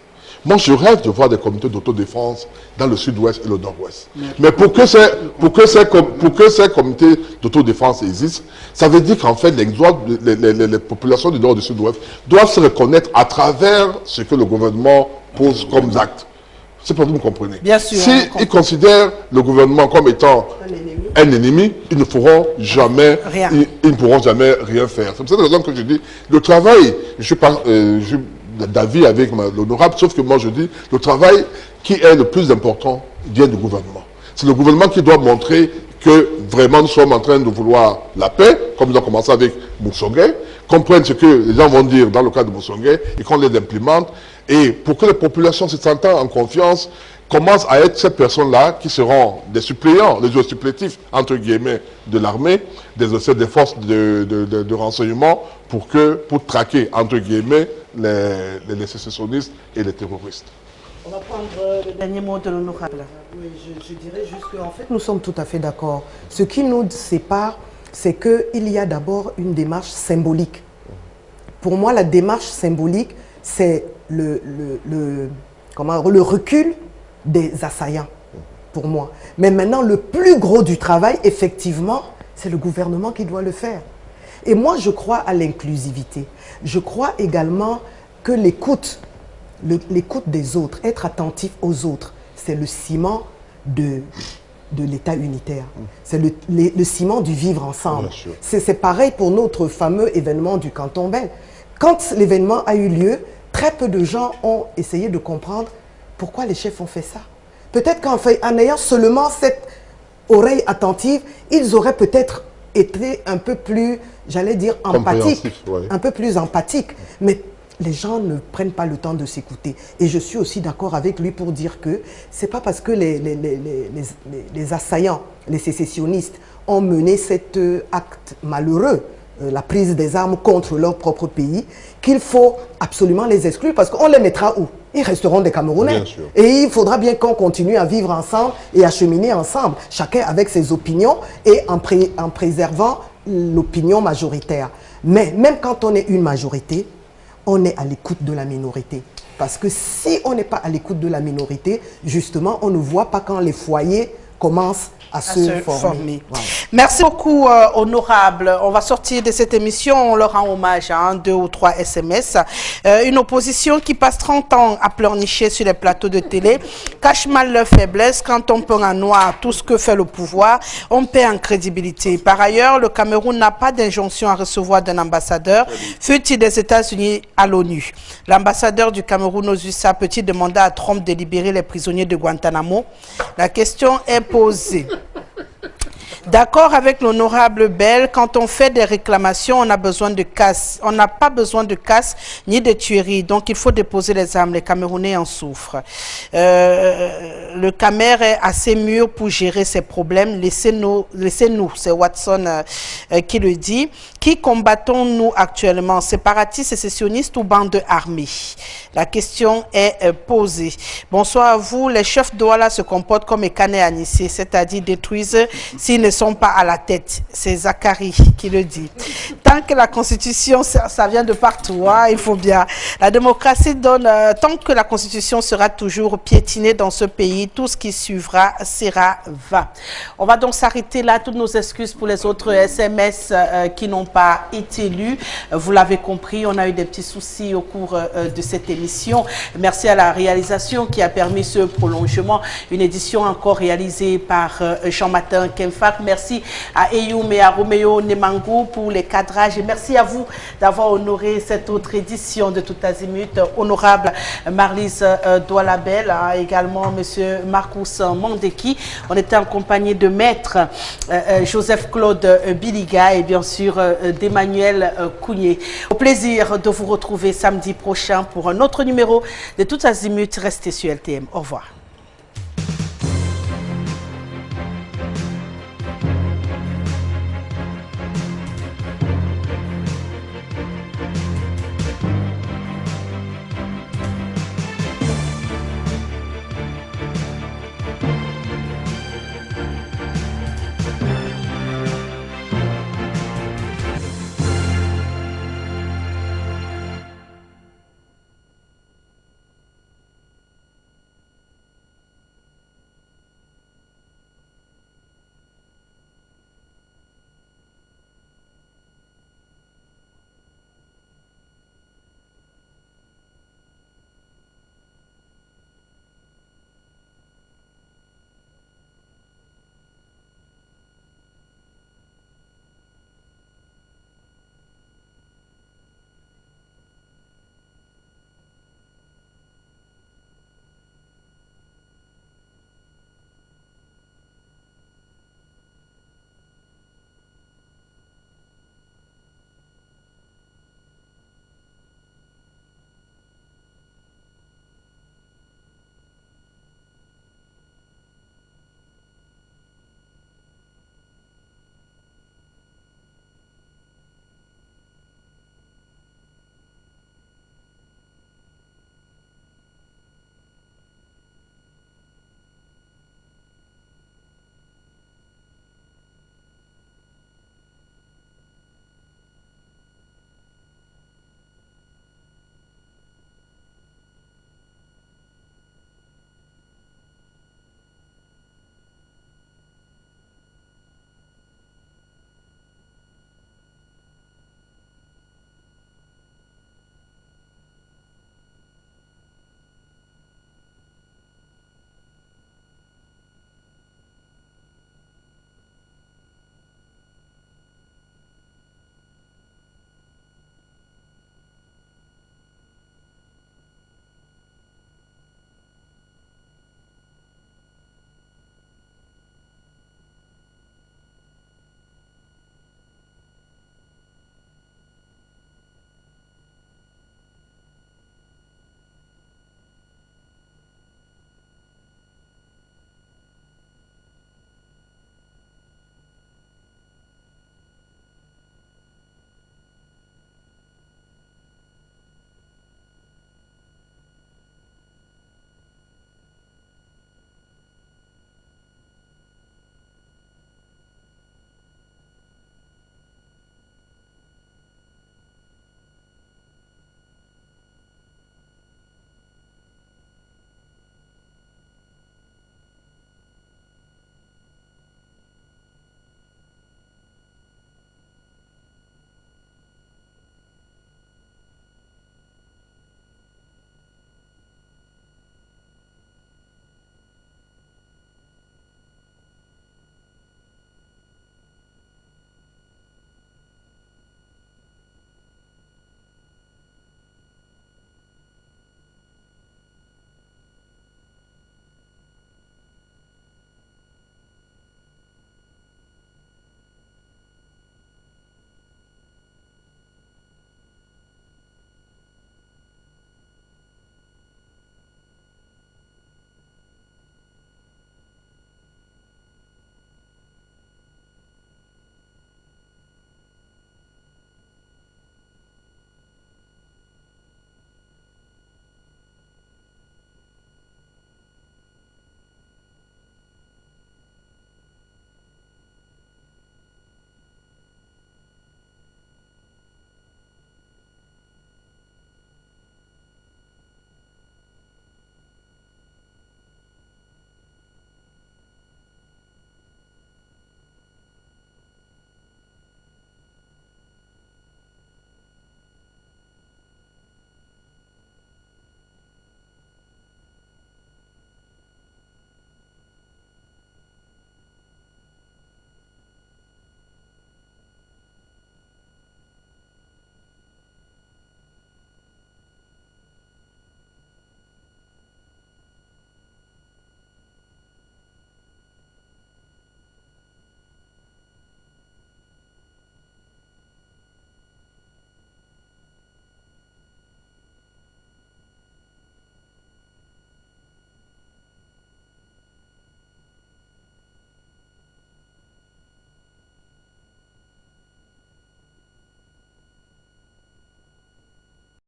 Moi, je rêve de voir des communautés d'autodéfense dans le sud-ouest et le nord-ouest. Mais pour que ces communautés d'autodéfense existent, ça veut dire qu'en fait, les populations du nord et du sud-ouest doivent se reconnaître à travers ce que le gouvernement pose comme acte. C'est pour que vous me comprenez. Bien sûr. S'ils considèrent le gouvernement comme étant un ennemi, ils ne pourront jamais rien. Ils ne pourront jamais rien faire. C'est pour cette raison que je dis, le travail, je suis d'avis avec l'honorable, sauf que moi je dis, le travail qui est le plus important vient du gouvernement. C'est le gouvernement qui doit montrer que vraiment nous sommes en train de vouloir la paix, comme nous avons commencé avec Moussongué, comprennent ce que les gens vont dire dans le cas de Moussongué et qu'on les implémente. Et pour que les populations se sentent en confiance, commencent à être ces personnes-là qui seront des suppléants, les supplétifs, entre guillemets, de l'armée, des forces de renseignement, pour traquer, entre guillemets, les sécessionnistes et les terroristes. On va prendre le dernier mot de l'honorable. Oui, je dirais juste qu'en fait, nous sommes tout à fait d'accord. Ce qui nous sépare, c'est qu'il y a d'abord une démarche symbolique. Pour moi, la démarche symbolique, c'est le recul des assaillants, pour moi. Mais maintenant, le plus gros du travail, effectivement, c'est le gouvernement qui doit le faire. Et moi, je crois à l'inclusivité. Je crois également que l'écoute des autres, être attentif aux autres, c'est le ciment de l'État unitaire. C'est le ciment du vivre ensemble. C'est pareil pour notre fameux événement du Canton Bel. Quand l'événement a eu lieu, très peu de gens ont essayé de comprendre pourquoi les chefs ont fait ça. Peut-être qu'en ayant seulement cette oreille attentive, ils auraient peut-être été un peu plus, j'allais dire, empathiques. Ouais. Un peu plus empathiques. Mais les gens ne prennent pas le temps de s'écouter. Et je suis aussi d'accord avec lui pour dire que ce n'est pas parce que les assaillants, les sécessionnistes, ont mené cet acte malheureux, la prise des armes contre leur propre pays, qu'il faut absolument les exclure, parce qu'on les mettra où? Ils resteront des Camerounais. Et il faudra bien qu'on continue à vivre ensemble et à cheminer ensemble, chacun avec ses opinions et en préservant l'opinion majoritaire. Mais même quand on est une majorité, on est à l'écoute de la minorité. Parce que si on n'est pas à l'écoute de la minorité, justement, on ne voit pas quand les foyers commencent à se former. Voilà. Merci beaucoup, honorable. On va sortir de cette émission, on leur rend hommage, 2 ou 3 SMS. Une opposition qui passe 30 ans à pleurnicher sur les plateaux de télé, cache mal leur faiblesse. Quand on peint en noir tout ce que fait le pouvoir, on perd en crédibilité. Par ailleurs, le Cameroun n'a pas d'injonction à recevoir d'un ambassadeur, fut-il des États-Unis à l'ONU. L'ambassadeur du Cameroun aux USA peut-il demander à Trump de libérer les prisonniers de Guantanamo? La question est posée. D'accord avec l'honorable Bell, quand on fait des réclamations, on a besoin de casse. On n'a pas besoin de casse ni de tueries. Donc, il faut déposer les armes. Les Camerounais en souffrent. Le Camer est assez mûr pour gérer ces problèmes. Laissez-nous, c'est Watson qui le dit. Qui combattons-nous actuellement? Séparatistes, sécessionnistes ou bandes armées? La question est posée. Bonsoir à vous. Les chefs Douala se comportent comme Ekane et Anissé, c'est-à-dire détruisent s'ils ne sont pas à la tête. C'est Zachary qui le dit. Tant que la Constitution, ça vient de partout, hein, il faut bien. La démocratie donne, tant que la Constitution sera toujours piétinée dans ce pays, tout ce qui suivra sera vain. On va donc s'arrêter là. Toutes nos excuses pour les autres SMS qui n'ont pas été lus. Vous l'avez compris, on a eu des petits soucis au cours de cette émission. Merci à la réalisation qui a permis ce prolongement. Une édition encore réalisée par Jean-Martin Kemfak. Merci à Eyoum et à Roméo Nemangou pour les cadrages. Et merci à vous d'avoir honoré cette autre édition de Tout Azimut. Honorable Marlise Douala-Bell, également Monsieur Marcus Mandeki. On était en compagnie de Maître Joseph-Claude Biliga et bien sûr d'Emmanuel Kougné. Au plaisir de vous retrouver samedi prochain pour un autre numéro de Tout Azimut. Restez sur LTM. Au revoir.